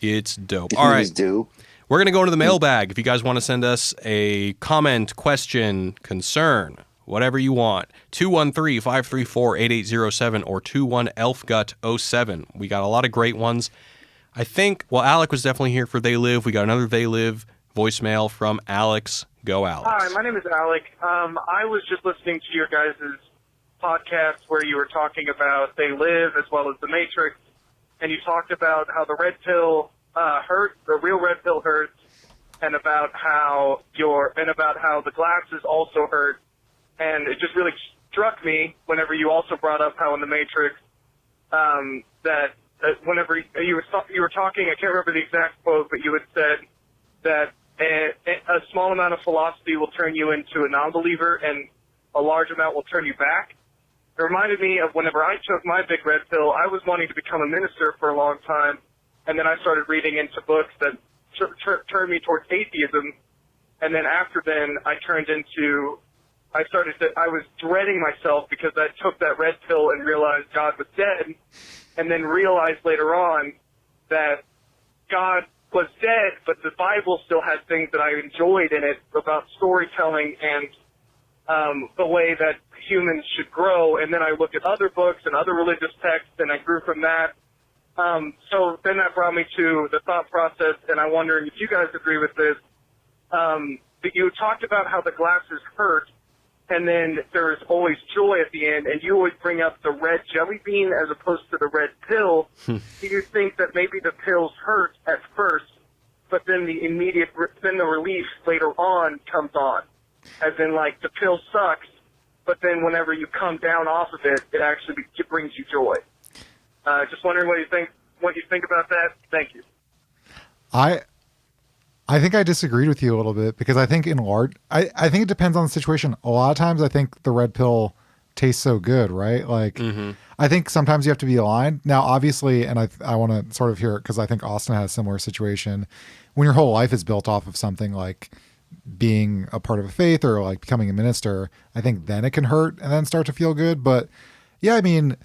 It's dope. All right. Dope. We're going to go into the mailbag. If you guys want to send us a comment, question, concern, whatever you want, 213-534-8807 or 21-ELFGUT07. We got a lot of great ones. I think, Alec was definitely here for They Live. We got another They Live voicemail from Alex. Go, Alex. Hi, my name is Alec. I was just listening to your guys' podcast where you were talking about They Live as well as The Matrix, and you talked about how the red pill hurts, the real red pill hurts, and about how the glasses also hurt. And it just really struck me whenever you also brought up how in The Matrix that whenever you were talking, I can't remember the exact quote, but you had said that a small amount of philosophy will turn you into a non-believer and a large amount will turn you back. It reminded me of whenever I took my big red pill, I was wanting to become a minister for a long time, and then I started reading into books that turned me towards atheism, and then after then I was dreading myself because I took that red pill and realized God was dead, and then realized later on that God was dead, but the Bible still had things that I enjoyed in it about storytelling and the way that humans should grow. And then I looked at other books and other religious texts, and I grew from that. So then that brought me to the thought process, and I'm wondering if you guys agree with this. That you talked about how the glasses hurt, and then there's always joy at the end, and you always bring up the red jelly bean as opposed to the red pill. Do you think that maybe the pills hurt at first, but then the relief later on comes on? As in, the pill sucks, but then whenever you come down off of it, it brings you joy. Just wondering what you think about that. Thank you. I think I disagreed with you a little bit because I think I think it depends on the situation. A lot of times I think the red pill tastes so good, right? I think sometimes you have to be aligned. Now, obviously, and I want to sort of hear it because I think Austin has a similar situation. When your whole life is built off of something like being a part of a faith or becoming a minister, I think then it can hurt and then start to feel good. But yeah, I mean,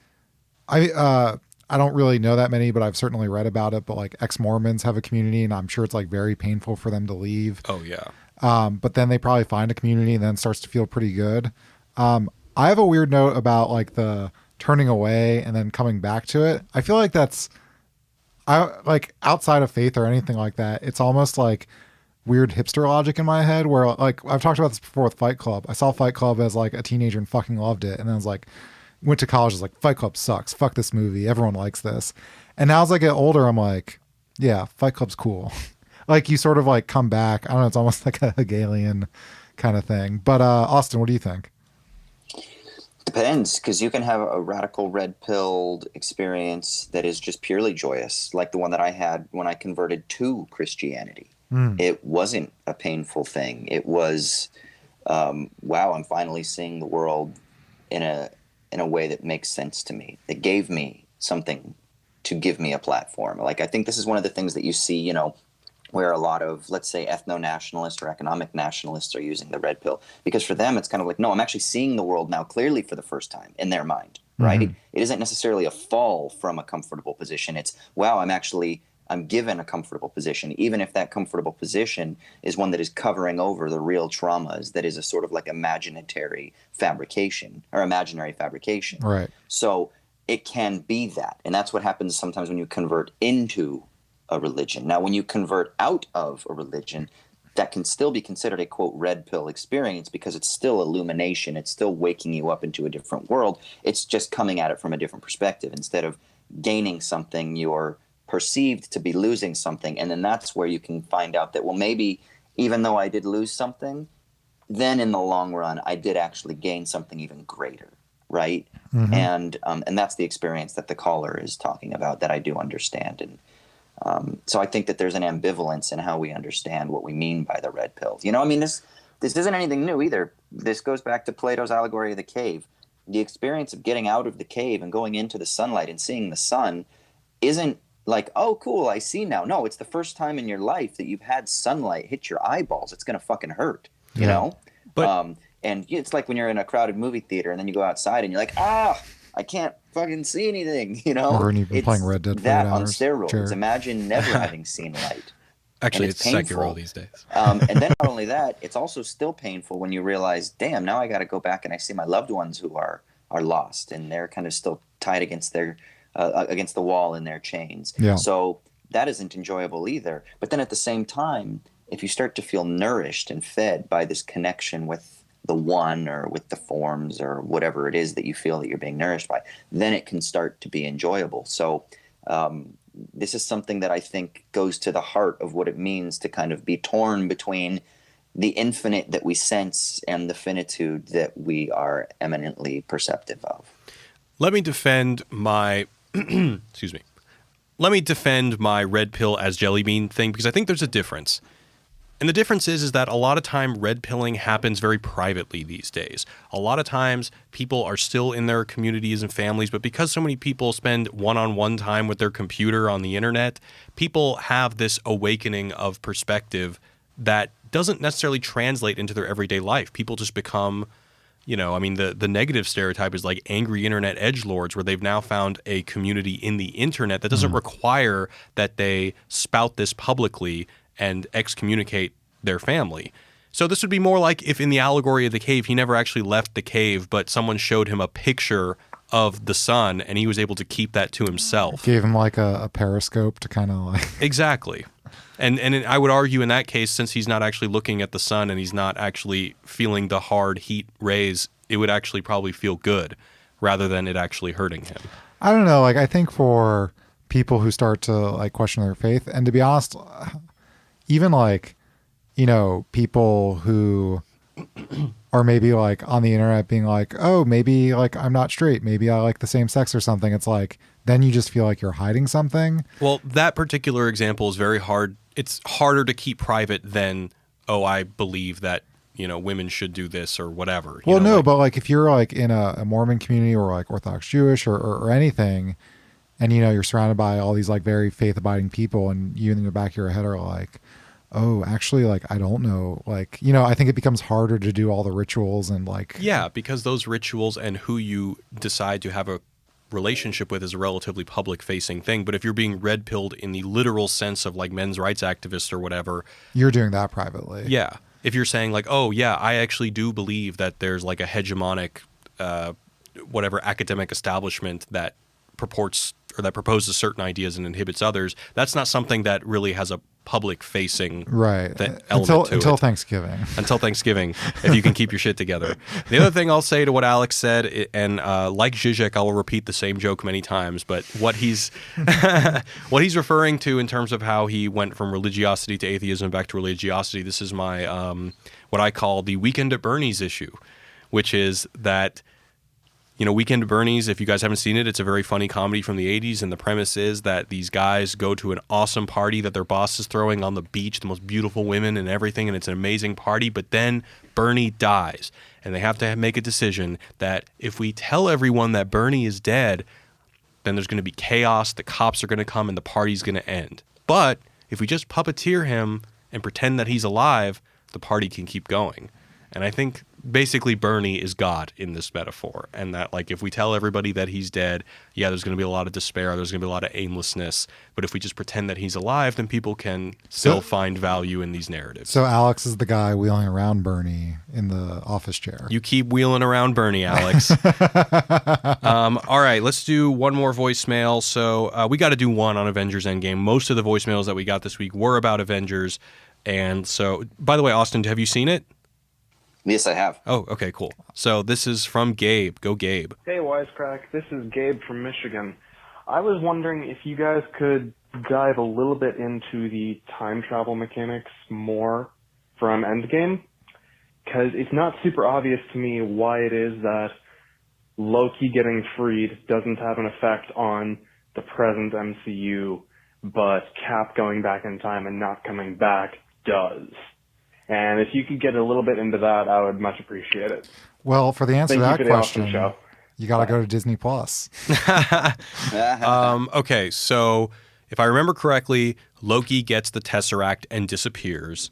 I don't really know that many, but I've certainly read about it. But ex-Mormons have a community, and I'm sure it's very painful for them to leave. Oh yeah. But then they probably find a community, and then it starts to feel pretty good. I have a weird note about the turning away and then coming back to it. I feel like that's outside of faith or anything like that. It's almost weird hipster logic in my head where, like, I've talked about this before with Fight Club. I saw Fight Club as like a teenager and fucking loved it, and then I was like, went to college, was like, Fight Club sucks, fuck this movie, everyone likes this. And now as I get older, I'm like, yeah, Fight Club's cool. Like, you sort of like come back. I don't know, it's almost like a Hegelian kind of thing. But Austin, what do you think? Depends, because you can have a radical red-pilled experience that is just purely joyous, like the one that I had when I converted to Christianity. It wasn't a painful thing. It was, wow, I'm finally seeing the world in a way that makes sense to me. That gave me something to give me a platform. Like, I think this is one of the things that you see, you know, where a lot of, let's say, ethno-nationalists or economic nationalists are using the red pill. Because for them, it's kind of like, no, I'm actually seeing the world now clearly for the first time in their mind, right? It isn't necessarily a fall from a comfortable position. It's, wow, I'm given a comfortable position, even if that comfortable position is one that is covering over the real traumas, that is a sort of like imaginary fabrication. Right. So it can be that. And that's what happens sometimes when you convert into a religion. Now, when you convert out of a religion, that can still be considered a, quote, red pill experience because it's still illumination. It's still waking you up into a different world. It's just coming at it from a different perspective. Instead of gaining something, you're perceived to be losing something. And then that's where you can find out that, well, maybe even though I did lose something, then in the long run, I did actually gain something even greater. Right. And that's the experience that the caller is talking about that I do understand. And so I think that there's an ambivalence in how we understand what we mean by the red pill. You know, I mean, this isn't anything new either. This goes back to Plato's allegory of the cave. The experience of getting out of the cave and going into the sunlight and seeing the sun isn't like, oh, cool, I see now. No, it's the first time in your life that you've had sunlight hit your eyeballs. It's going to fucking hurt, you know? But and it's like when you're in a crowded movie theater and then you go outside and you're like, I can't fucking see anything, you know? Or when you've been playing Red Dead for 8 that on hours. steroids. Sure. Imagine never having seen light. Actually, it's painful. Sekiro these days. And then not only that, it's also still painful when you realize, damn, now I got to go back and I see my loved ones who are lost and they're kind of still tied against their against the wall in their chains. Yeah. So that isn't enjoyable either. But then at the same time, if you start to feel nourished and fed by this connection with the one or with the forms or whatever it is that you feel that you're being nourished by, then it can start to be enjoyable. So this is something that I think goes to the heart of what it means to kind of be torn between the infinite that we sense and the finitude that we are eminently perceptive of. Let me defend my excuse me. Let me defend my red pill as jelly bean thing because I think there's a difference. And the difference is that a lot of time red pilling happens very privately these days. A lot of times people are still in their communities and families, but because so many people spend one-on-one time with their computer on the internet, people have this awakening of perspective that doesn't necessarily translate into their everyday life. People just become, you know, I mean, the negative stereotype is like angry internet edgelords, where they've now found a community in the internet that doesn't require that they spout this publicly and excommunicate their family. So this would be more like if in the allegory of the cave, he never actually left the cave, but someone showed him a picture of the sun and he was able to keep that to himself. Gave him like a periscope to kind of like... Exactly. And I would argue in that case, since he's not actually looking at the sun and he's not actually feeling the hard heat rays, it would actually probably feel good rather than it actually hurting him. I don't know. Like, I think for people who start to like question their faith, and to be honest, even like, you know, people who are maybe like on the internet being like, oh, maybe like I'm not straight, maybe I like the same sex or something. It's like, then you just feel like you're hiding something. Well, that particular example is very hard. It's harder to keep private than, oh, I believe that, you know, women should do this or whatever. Well, no, but like if you're like in a Mormon community or like Orthodox Jewish or anything, and, you know, you're surrounded by all these like very faith abiding people and you in the back of your head are like, oh, actually, like, I don't know. Like, you know, I think it becomes harder to do all the rituals and like... Yeah, because those rituals and who you decide to have a relationship with is a relatively public-facing thing. But if you're being red-pilled in the literal sense of like men's rights activists or whatever... You're doing that privately. Yeah. If you're saying like, oh, yeah, I actually do believe that there's like a hegemonic, whatever, academic establishment that purports or that proposes certain ideas and inhibits others, that's not something that really has a public-facing right element until Thanksgiving. Until Thanksgiving, if you can keep your shit together. The other thing I'll say to what Alex said, and like Zizek, I will repeat the same joke many times, but what he's what he's referring to in terms of how he went from religiosity to atheism back to religiosity, this is my what I call the Weekend at Bernie's issue, which is that, you know, Weekend at Bernie's, if you guys haven't seen it, it's a very funny comedy from the 80s, and the premise is that these guys go to an awesome party that their boss is throwing on the beach, the most beautiful women and everything, and it's an amazing party, but then Bernie dies, and they have to make a decision that if we tell everyone that Bernie is dead, then there's going to be chaos, the cops are going to come, and the party's going to end. But if we just puppeteer him and pretend that he's alive, the party can keep going. And I think basically Bernie is God in this metaphor, and that, like, if we tell everybody that he's dead, yeah, there's going to be a lot of despair, there's going to be a lot of aimlessness, but if we just pretend that he's alive, then people can still find value in these narratives. So Alex is the guy wheeling around Bernie in the office chair. You keep wheeling around Bernie, Alex. All right, let's do one more voicemail. So we got to do one on Avengers Endgame. Most of the voicemails that we got this week were about Avengers, and so, by the way, Austin, have you seen it? Yes, I have. Oh, okay, cool. So this is from Gabe. Go, Gabe. Hey, Wisecrack. This is Gabe from Michigan. I was wondering if you guys could dive a little bit into the time travel mechanics more from Endgame, because it's not super obvious to me why it is that Loki getting freed doesn't have an effect on the present MCU, but Cap going back in time and not coming back does. And if you could get a little bit into that, I would much appreciate it. Well, for the answer to that question, awesome you got to go to Disney Plus. Okay, so if I remember correctly, Loki gets the Tesseract and disappears.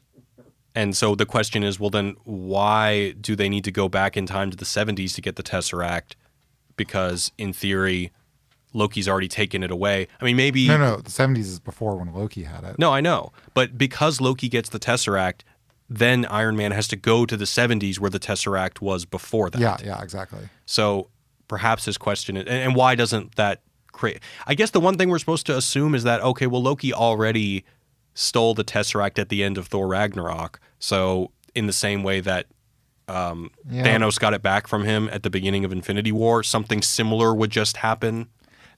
And so the question is, well, then why do they need to go back in time to the 70s to get the Tesseract? Because in theory, Loki's already taken it away. I mean, maybe... No, the 70s is before when Loki had it. No, I know. But because Loki gets the Tesseract, then Iron Man has to go to the 70s where the Tesseract was before that. Yeah, exactly. So perhaps his question is, and why doesn't that create... I guess the one thing we're supposed to assume is that, okay, well, Loki already stole the Tesseract at the end of Thor Ragnarok. So in the same way that Thanos got it back from him at the beginning of Infinity War, something similar would just happen.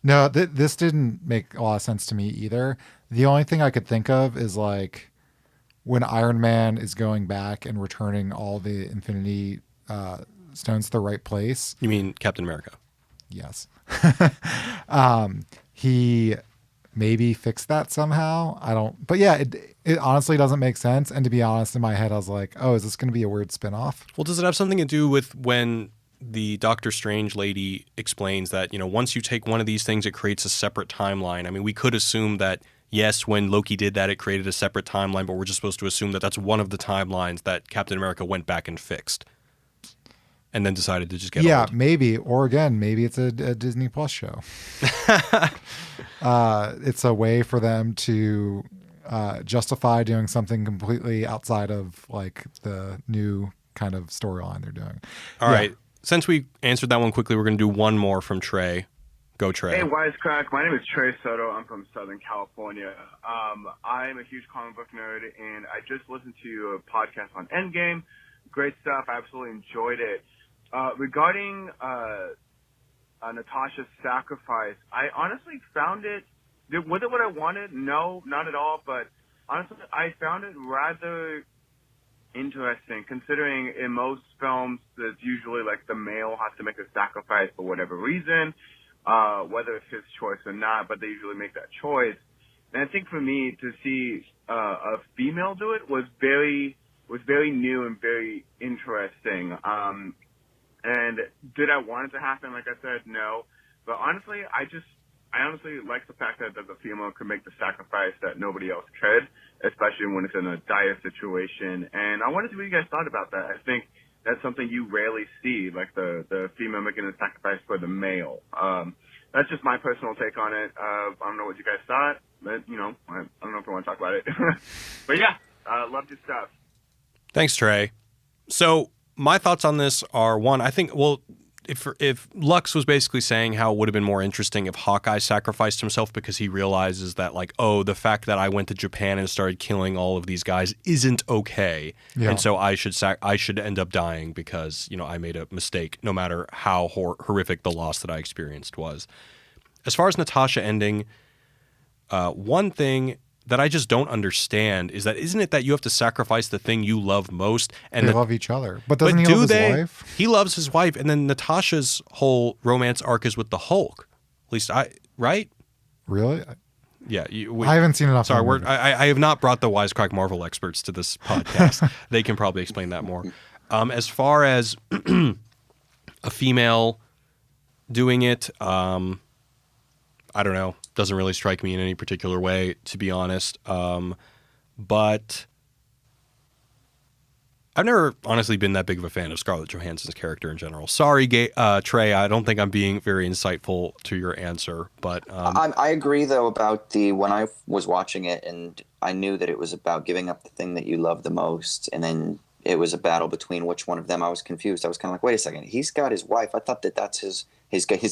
No, this didn't make a lot of sense to me either. The only thing I could think of is, like, when Iron Man is going back and returning all the Infinity Stones to the right place. You mean Captain America? Yes. He maybe fixed that somehow. I don't, but yeah, it honestly doesn't make sense. And to be honest, in my head, I was like, oh, is this going to be a weird spinoff? Well, does it have something to do with when the Doctor Strange lady explains that, you know, once you take one of these things, it creates a separate timeline? I mean, we could assume that, yes, when Loki did that, it created a separate timeline, but we're just supposed to assume that that's one of the timelines that Captain America went back and fixed and then decided to just get old. Maybe. Or again, maybe it's a Disney Plus show. It's a way for them to justify doing something completely outside of, like, the new kind of storyline they're doing. All right. Since we answered that one quickly, we're going to do one more from Trey. Go, Trey. Hey, Wisecrack. My name is Trey Soto. I'm from Southern California. I'm a huge comic book nerd, and I just listened to a podcast on Endgame. Great stuff. I absolutely enjoyed it. Regarding Natasha's sacrifice, I honestly found it... Was it what I wanted? No, not at all. But honestly, I found it rather interesting, considering in most films, it's usually like the male has to make a sacrifice for whatever reason. Whether it's his choice or not, but they usually make that choice. And I think for me to see a female do it was very new and very interesting. And did I want it to happen? Like I said, no. But honestly, I honestly like the fact that the female could make the sacrifice that nobody else could, especially when it's in a dire situation. And I wanted to see what you guys thought about that. I think that's something you rarely see, like the female making a sacrifice for the male. That's just my personal take on it. I don't know what you guys thought, but, you know, I don't know if I want to talk about it. But yeah, loved your stuff. Thanks, Trey. So my thoughts on this are, one, I think, well, if Lux was basically saying how it would have been more interesting if Hawkeye sacrificed himself because he realizes that, like, oh, the fact that I went to Japan and started killing all of these guys isn't okay, and so I should end up dying because, you know, I made a mistake, no matter how horrific the loss that I experienced was. As far as Natasha ending, one thing that I just don't understand is that isn't it that you have to sacrifice the thing you love most? And they love each other. But doesn't he love his wife? He loves his wife, and then Natasha's whole romance arc is with the Hulk. At least right? Really? Yeah. I haven't seen enough. Sorry, I have not brought the Wisecrack Marvel experts to this podcast. They can probably explain that more. As far as a female doing it, I don't know. Doesn't really strike me in any particular way, to be honest. But I've never honestly been that big of a fan of Scarlett Johansson's character in general. Sorry, Trey. I don't think I'm being very insightful to your answer. But I agree, though, about when I was watching it and I knew that it was about giving up the thing that you love the most, and then it was a battle between which one of them. I was confused. I was kind of like, wait a second. He's got his wife. I thought that's his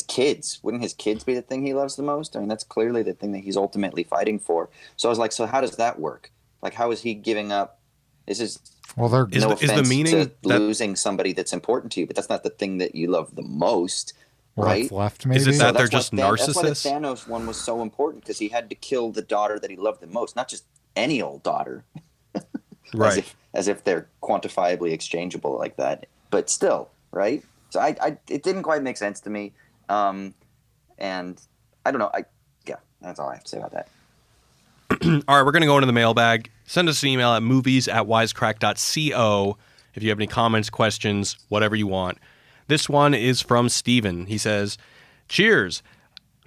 kids. Wouldn't his kids be the thing he loves the most? I mean, that's clearly the thing that he's ultimately fighting for. So I was like, so how does that work? Like, how is he giving up? Is the meaning to losing somebody that's important to you, but that's not the thing that you love the most, right? What's left, maybe? Is it that they're just narcissists? That's why the Thanos one was so important, because he had to kill the daughter that he loved the most, not just any old daughter. Right. As if they're quantifiably exchangeable like that, but still, right? So it didn't quite make sense to me, and I don't know. That's all I have to say about that. All right, we're going to go into the mailbag. Send us an email at movies@wisecrack.co if you have any comments, questions, whatever you want. This one is from Steven. He says, cheers.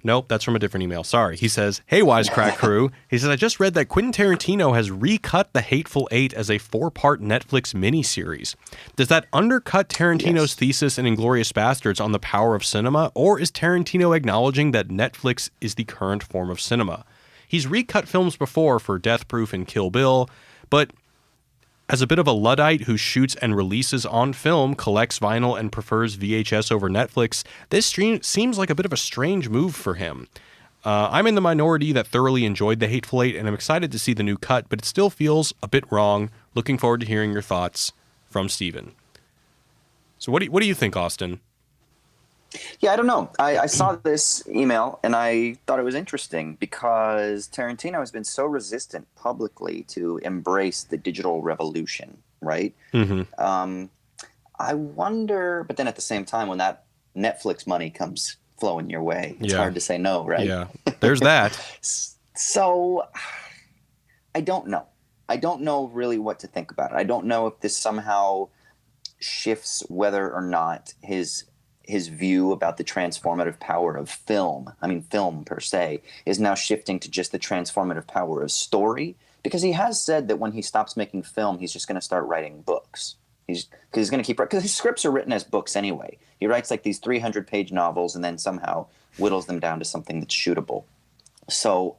Nope, that's from a different email. Sorry. He says, hey, Wisecrack crew. He says, I just read that Quentin Tarantino has recut The Hateful Eight as a 4-part Netflix miniseries. Does that undercut Tarantino's thesis in Inglourious Bastards on the power of cinema, or is Tarantino acknowledging that Netflix is the current form of cinema? He's recut films before for Death Proof and Kill Bill, but as a bit of a Luddite who shoots and releases on film, collects vinyl, and prefers VHS over Netflix, this seems like a bit of a strange move for him. I'm in the minority that thoroughly enjoyed The Hateful Eight, and I'm excited to see the new cut, but it still feels a bit wrong. Looking forward to hearing your thoughts from Steven. So what do you think, Austin? Yeah, I don't know. I saw this email and I thought it was interesting because Tarantino has been so resistant publicly to embrace the digital revolution, right? Mm-hmm. I wonder, but then at the same time, when that Netflix money comes flowing your way, it's hard to say no, right? Yeah, there's that. So I don't know. I don't know really what to think about it. I don't know if this somehow shifts whether or not his view about the transformative power of film, film per se, is now shifting to just the transformative power of story. Because he has said that when he stops making film, he's just going to start writing books. He's going to keep, because his scripts are written as books anyway. He writes like these 300-page novels and then somehow whittles them down to something that's shootable. So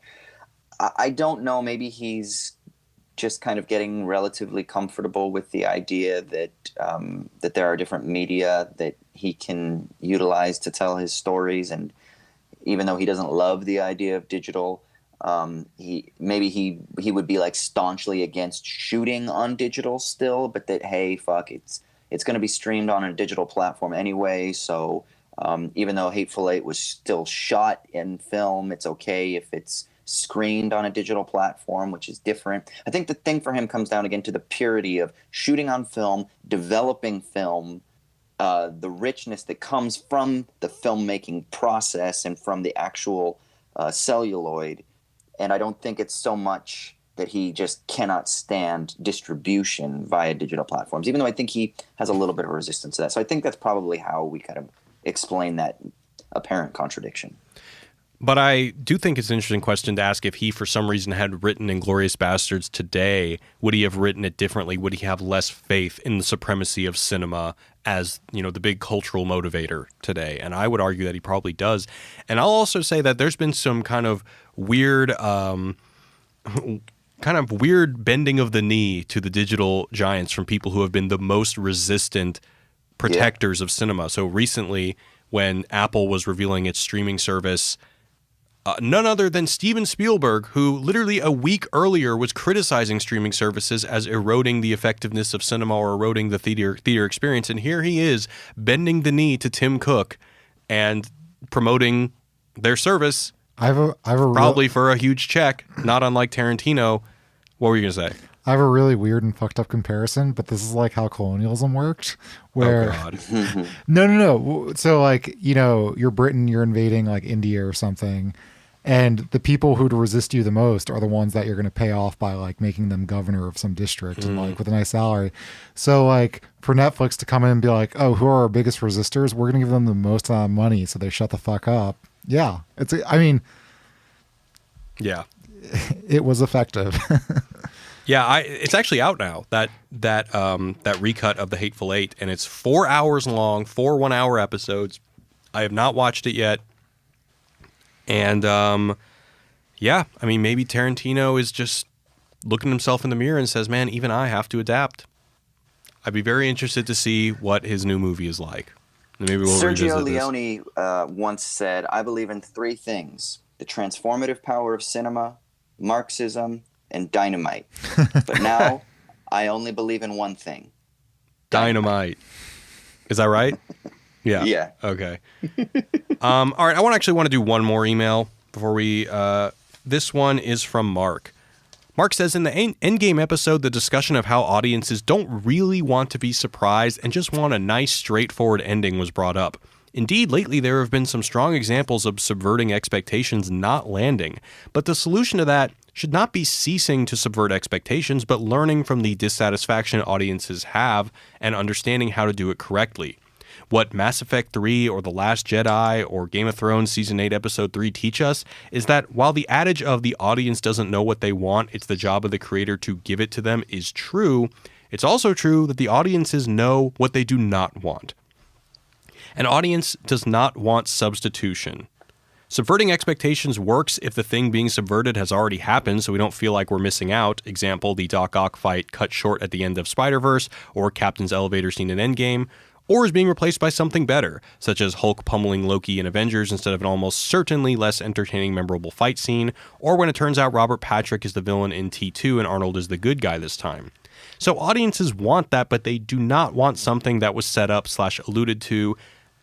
I don't know. Maybe he's just kind of getting relatively comfortable with the idea that that there are different media that he can utilize to tell his stories, and even though he doesn't love the idea of digital, he would be like staunchly against shooting on digital still, but that hey, fuck, it's going to be streamed on a digital platform anyway. So even though Hateful Eight was still shot in film, it's okay if it's screened on a digital platform, which is different. I think the thing for him comes down again to the purity of shooting on film, developing film, the richness that comes from the filmmaking process and from the actual celluloid. And I don't think it's so much that he just cannot stand distribution via digital platforms, even though I think he has a little bit of resistance to that. So I think that's probably how we kind of explain that apparent contradiction. But I do think it's an interesting question to ask if he, for some reason, had written Inglourious Bastards today, would he have written it differently? Would he have less faith in the supremacy of cinema as, the big cultural motivator today? And I would argue that he probably does. And I'll also say that there's been some kind of weird bending of the knee to the digital giants from people who have been the most resistant protectors of cinema. So recently, when Apple was revealing its streaming service, none other than Steven Spielberg, who literally a week earlier was criticizing streaming services as eroding the effectiveness of cinema or eroding the theater experience. And here he is bending the knee to Tim Cook and promoting their service, I have a probably for a huge check, not unlike Tarantino. What were you going to say? I have a really weird and fucked up comparison, but this is like how colonialism worked. Where Oh, God. no. So like, you're Britain, you're invading like India or something, and the people who'd resist you the most are the ones that you're going to pay off by like making them governor of some district and like with a nice salary. So like for Netflix to come in and be like, oh, who are our biggest resistors? We're going to give them the most amount of money so they shut the fuck up. Yeah. Yeah. It was effective. Yeah, it's actually out now, that recut of The Hateful Eight, and it's 4 hours long, 4 one-hour episodes. I have not watched it yet. And, yeah, I mean, maybe Tarantino is just looking himself in the mirror and says, man, even I have to adapt. I'd be very interested to see what his new movie is like. And maybe we'll Sergio revisit Leone once said, I believe in 3 things: the transformative power of cinema, Marxism, and dynamite. But now I only believe in one thing: Dynamite. Is that right? Yeah. Yeah. Okay. All right. I actually want to do one more email before we. This one is from Mark. Mark says, in the Endgame episode, the discussion of how audiences don't really want to be surprised and just want a nice, straightforward ending was brought up. Indeed, lately there have been some strong examples of subverting expectations not landing, but the solution to that should not be ceasing to subvert expectations, but learning from the dissatisfaction audiences have and understanding how to do it correctly. What Mass Effect 3 or The Last Jedi or Game of Thrones Season 8 Episode 3 teach us is that while the adage of the audience doesn't know what they want, it's the job of the creator to give it to them is true, it's also true that the audiences know what they do not want. An audience does not want substitution. Subverting expectations works if the thing being subverted has already happened, so we don't feel like we're missing out. Example, the Doc Ock fight cut short at the end of Spider-Verse, or Captain's elevator scene in Endgame, or is being replaced by something better, such as Hulk pummeling Loki in Avengers instead of an almost certainly less entertaining, memorable fight scene, or when it turns out Robert Patrick is the villain in T2 and Arnold is the good guy this time. So audiences want that, but they do not want something that was set up / alluded to,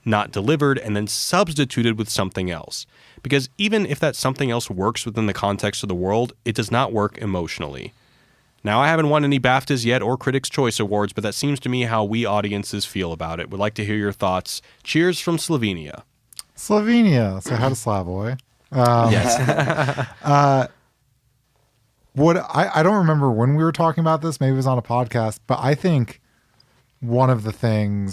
not delivered, and then substituted with something else. Because even if that something else works within the context of the world, it does not work emotionally. Now, I haven't won any BAFTAs yet or Critics' Choice Awards, but that seems to me how we audiences feel about it. Would like to hear your thoughts. Cheers from Slovenia. Slovenia. So how to Slavoy. Yes. I don't remember when we were talking about this. Maybe it was on a podcast, but I think one of the thing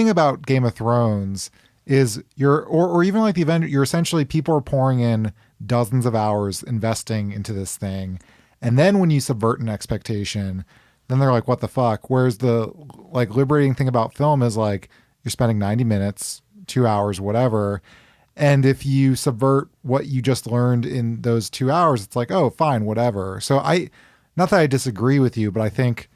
about Game of Thrones is or even like the event, you're essentially, people are pouring in dozens of hours investing into this thing. And then when you subvert an expectation, then they're like, what the fuck? Whereas the like liberating thing about film is like, you're spending 90 minutes, 2 hours, whatever. And if you subvert what you just learned in those 2 hours, it's like, oh, fine, whatever. So not that I disagree with you, but I think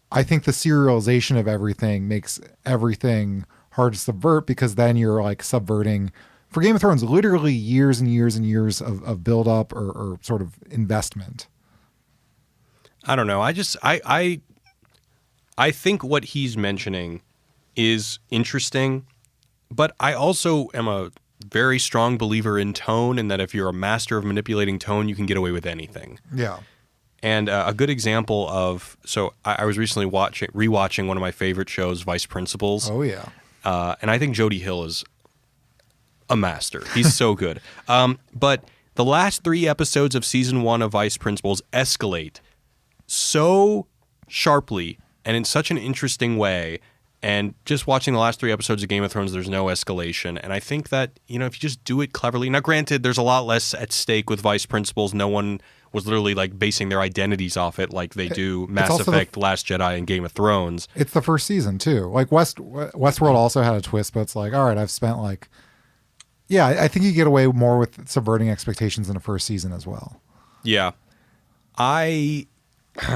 the serialization of everything makes everything hard to subvert, because then you're like subverting, for Game of Thrones, literally years and years and years of build up or sort of investment. I don't know. I think what he's mentioning is interesting, but I also am a very strong believer in tone, and that if you're a master of manipulating tone, you can get away with anything. Yeah. And a good example of, so I was recently rewatching one of my favorite shows, Vice Principals. Oh yeah. And I think Jody Hill is a master. He's so good. But the last 3 episodes of season 1 of Vice Principals escalate so sharply and in such an interesting way. And just watching the last 3 episodes of Game of Thrones, there's no escalation. And I think that, if you just do it cleverly. Now, granted, there's a lot less at stake with Vice Principals. No one was literally like basing their identities off it like they do Mass Effect, Last Jedi, and Game of Thrones. It's the first season too. Like Westworld also had a twist, but it's like, all right, I've spent like, yeah, I think you get away more with subverting expectations in a first season as well. Yeah. I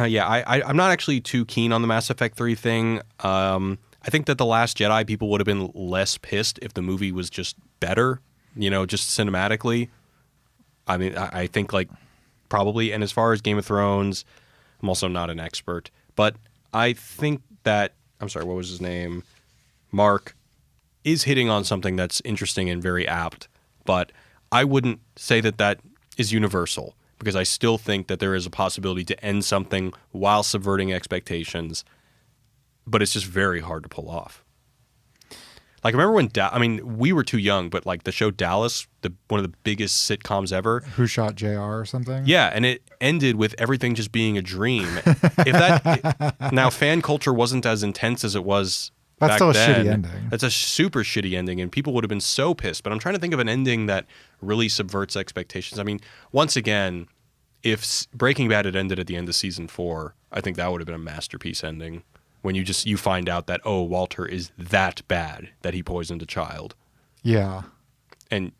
Yeah, I'm not actually too keen on the Mass Effect 3 thing. I think that The Last Jedi, people would have been less pissed if the movie was just better, just cinematically. I mean, I think like probably. And as far as Game of Thrones, I'm also not an expert, but I think that, I'm sorry, what was his name? Mark is hitting on something that's interesting and very apt, but I wouldn't say that that is universal, because I still think that there is a possibility to end something while subverting expectations, but it's just very hard to pull off. Like, remember when we were too young, but like the show Dallas, one of the biggest sitcoms ever. Who Shot JR or something? Yeah, and it ended with everything just being a dream. Now fan culture wasn't as intense as it was That's back still a then. shitty ending. That's a super shitty ending, and people would have been so pissed. But I'm trying to think of an ending that really subverts expectations. I mean, once again, if Breaking Bad had ended at the end of season 4, I think that would have been a masterpiece ending. When you find out that, oh, Walter is that bad that he poisoned a child. Yeah. And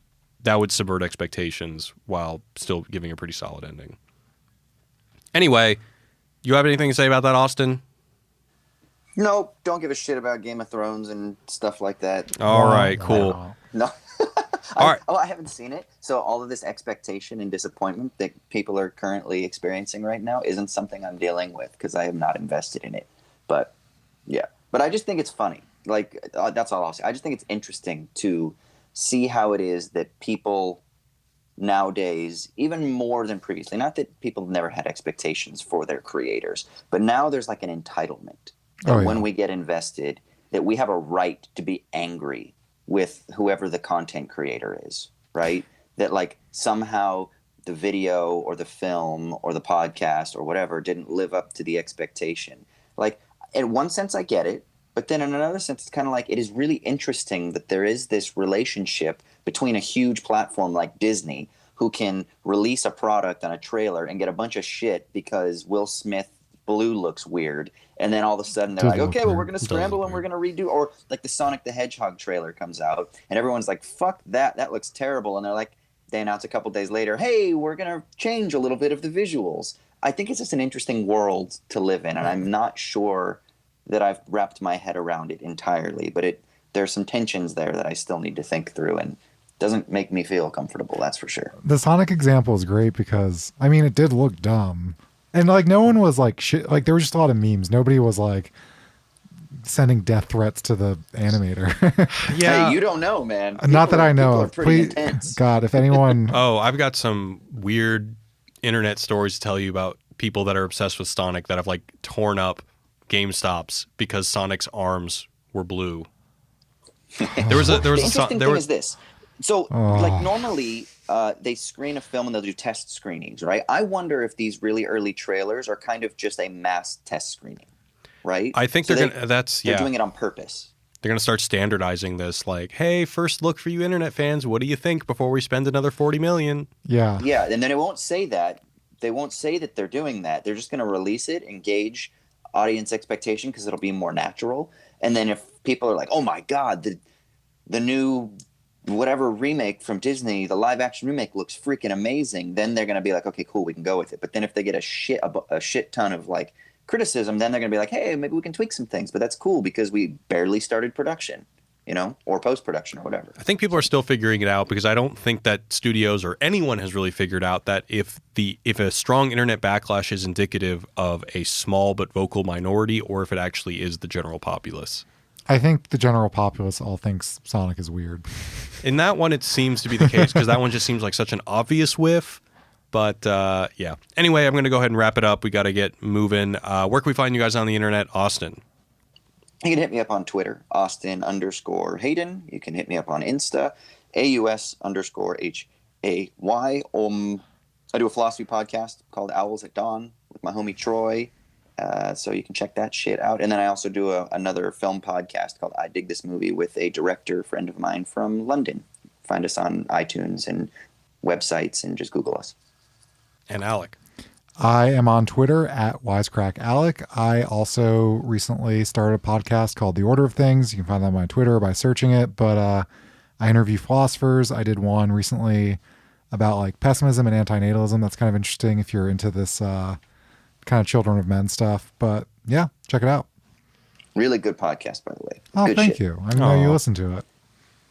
that would subvert expectations while still giving a pretty solid ending. Anyway, you have anything to say about that, Austin? No, don't give a shit about Game of Thrones and stuff like that. All right, cool. No. I haven't seen it. So all of this expectation and disappointment that people are currently experiencing right now isn't something I'm dealing with because I am not invested in it. But yeah, but I just think it's funny. Like, that's all I'll say. I just think it's interesting to see how it is that people nowadays, even more than previously, not that people never had expectations for their creators, but now there's like an entitlement that when we get invested, that we have a right to be angry with whoever the content creator is, right? That like somehow the video or the film or the podcast or whatever didn't live up to the expectation. Like, in one sense, I get it. But then in another sense, it's kind of like it is really interesting that there is this relationship between a huge platform like Disney, who can release a product on a trailer and get a bunch of shit because Will Smith Blue looks weird. And then all of a sudden they're like, okay, well, we're going to scramble and we're going to redo. Or like the Sonic the Hedgehog trailer comes out and everyone's like, fuck that. That looks terrible. And they're like, they announce a couple days later, hey, we're going to change a little bit of the visuals. I think it's just an interesting world to live in, and I'm not sure that I've wrapped my head around it entirely, but there's some tensions there that I still need to think through, and doesn't make me feel comfortable, that's for sure. The Sonic example is great because, I mean, it did look dumb. And, like, no one was, like, shit. Like, there were just a lot of memes. Nobody was, like, sending death threats to the animator. Yeah. Hey, you don't know, man. Not that I know. People are pretty intense. God, if anyone... Oh, I've got some weird internet stories to tell you about people that are obsessed with Sonic that have like torn up GameStops because Sonic's arms were blue. There was the interesting thing is this. So like normally they screen a film and they'll do test screenings, right? I wonder if these really early trailers are kind of just a mass test screening, right? I think they're doing it on purpose. They're going to start standardizing this, like, hey, first look for you internet fans. What do you think before we spend another $40 million? Yeah. Yeah, and then it won't say that. They won't say that they're doing that. They're just going to release it, engage audience expectation because it'll be more natural. And then if people are like, oh my God, the new whatever remake from Disney, the live action remake looks freaking amazing, then they're going to be like, okay, cool, we can go with it. But then if they get a shit ton of like criticism, then they're going to be like, hey, maybe we can tweak some things. But that's cool because we barely started production, or post-production or whatever. I think people are still figuring it out because I don't think that studios or anyone has really figured out that if a strong internet backlash is indicative of a small but vocal minority or if it actually is the general populace. I think the general populace all thinks Sonic is weird. In that one, it seems to be the case because that one just seems like such an obvious whiff. But yeah. Anyway, I'm going to go ahead and wrap it up. We got to get moving. Where can we find you guys on the internet? Austin. You can hit me up on Twitter, Austin_Hayden. You can hit me up on Insta, AUS_HAY. I do a philosophy podcast called Owls at Dawn with my homie Troy. So you can check that shit out. And then I also do another film podcast called I Dig This Movie with a director friend of mine from London. Find us on iTunes and websites and just Google us. And Alec. I am on Twitter at Wisecrack Alec. I also recently started a podcast called The Order of Things. You can find that on my Twitter by searching it. But I interview philosophers. I did one recently about like pessimism and antinatalism. That's kind of interesting if you're into this kind of Children of Men stuff. But yeah, check it out. Really good podcast, by the way. Oh, Good thank shit. you. I know you listen to it.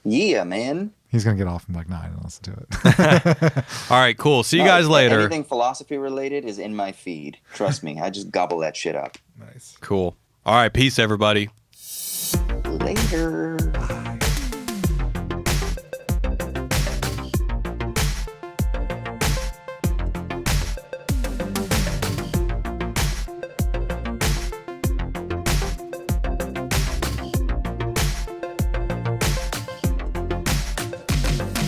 Yeah, man. He's going to get off in like 9 and listen to it. All right, cool. See you guys later. Anything philosophy related is in my feed. Trust me. I just gobble that shit up. Nice. Cool. All right, peace, everybody. Later.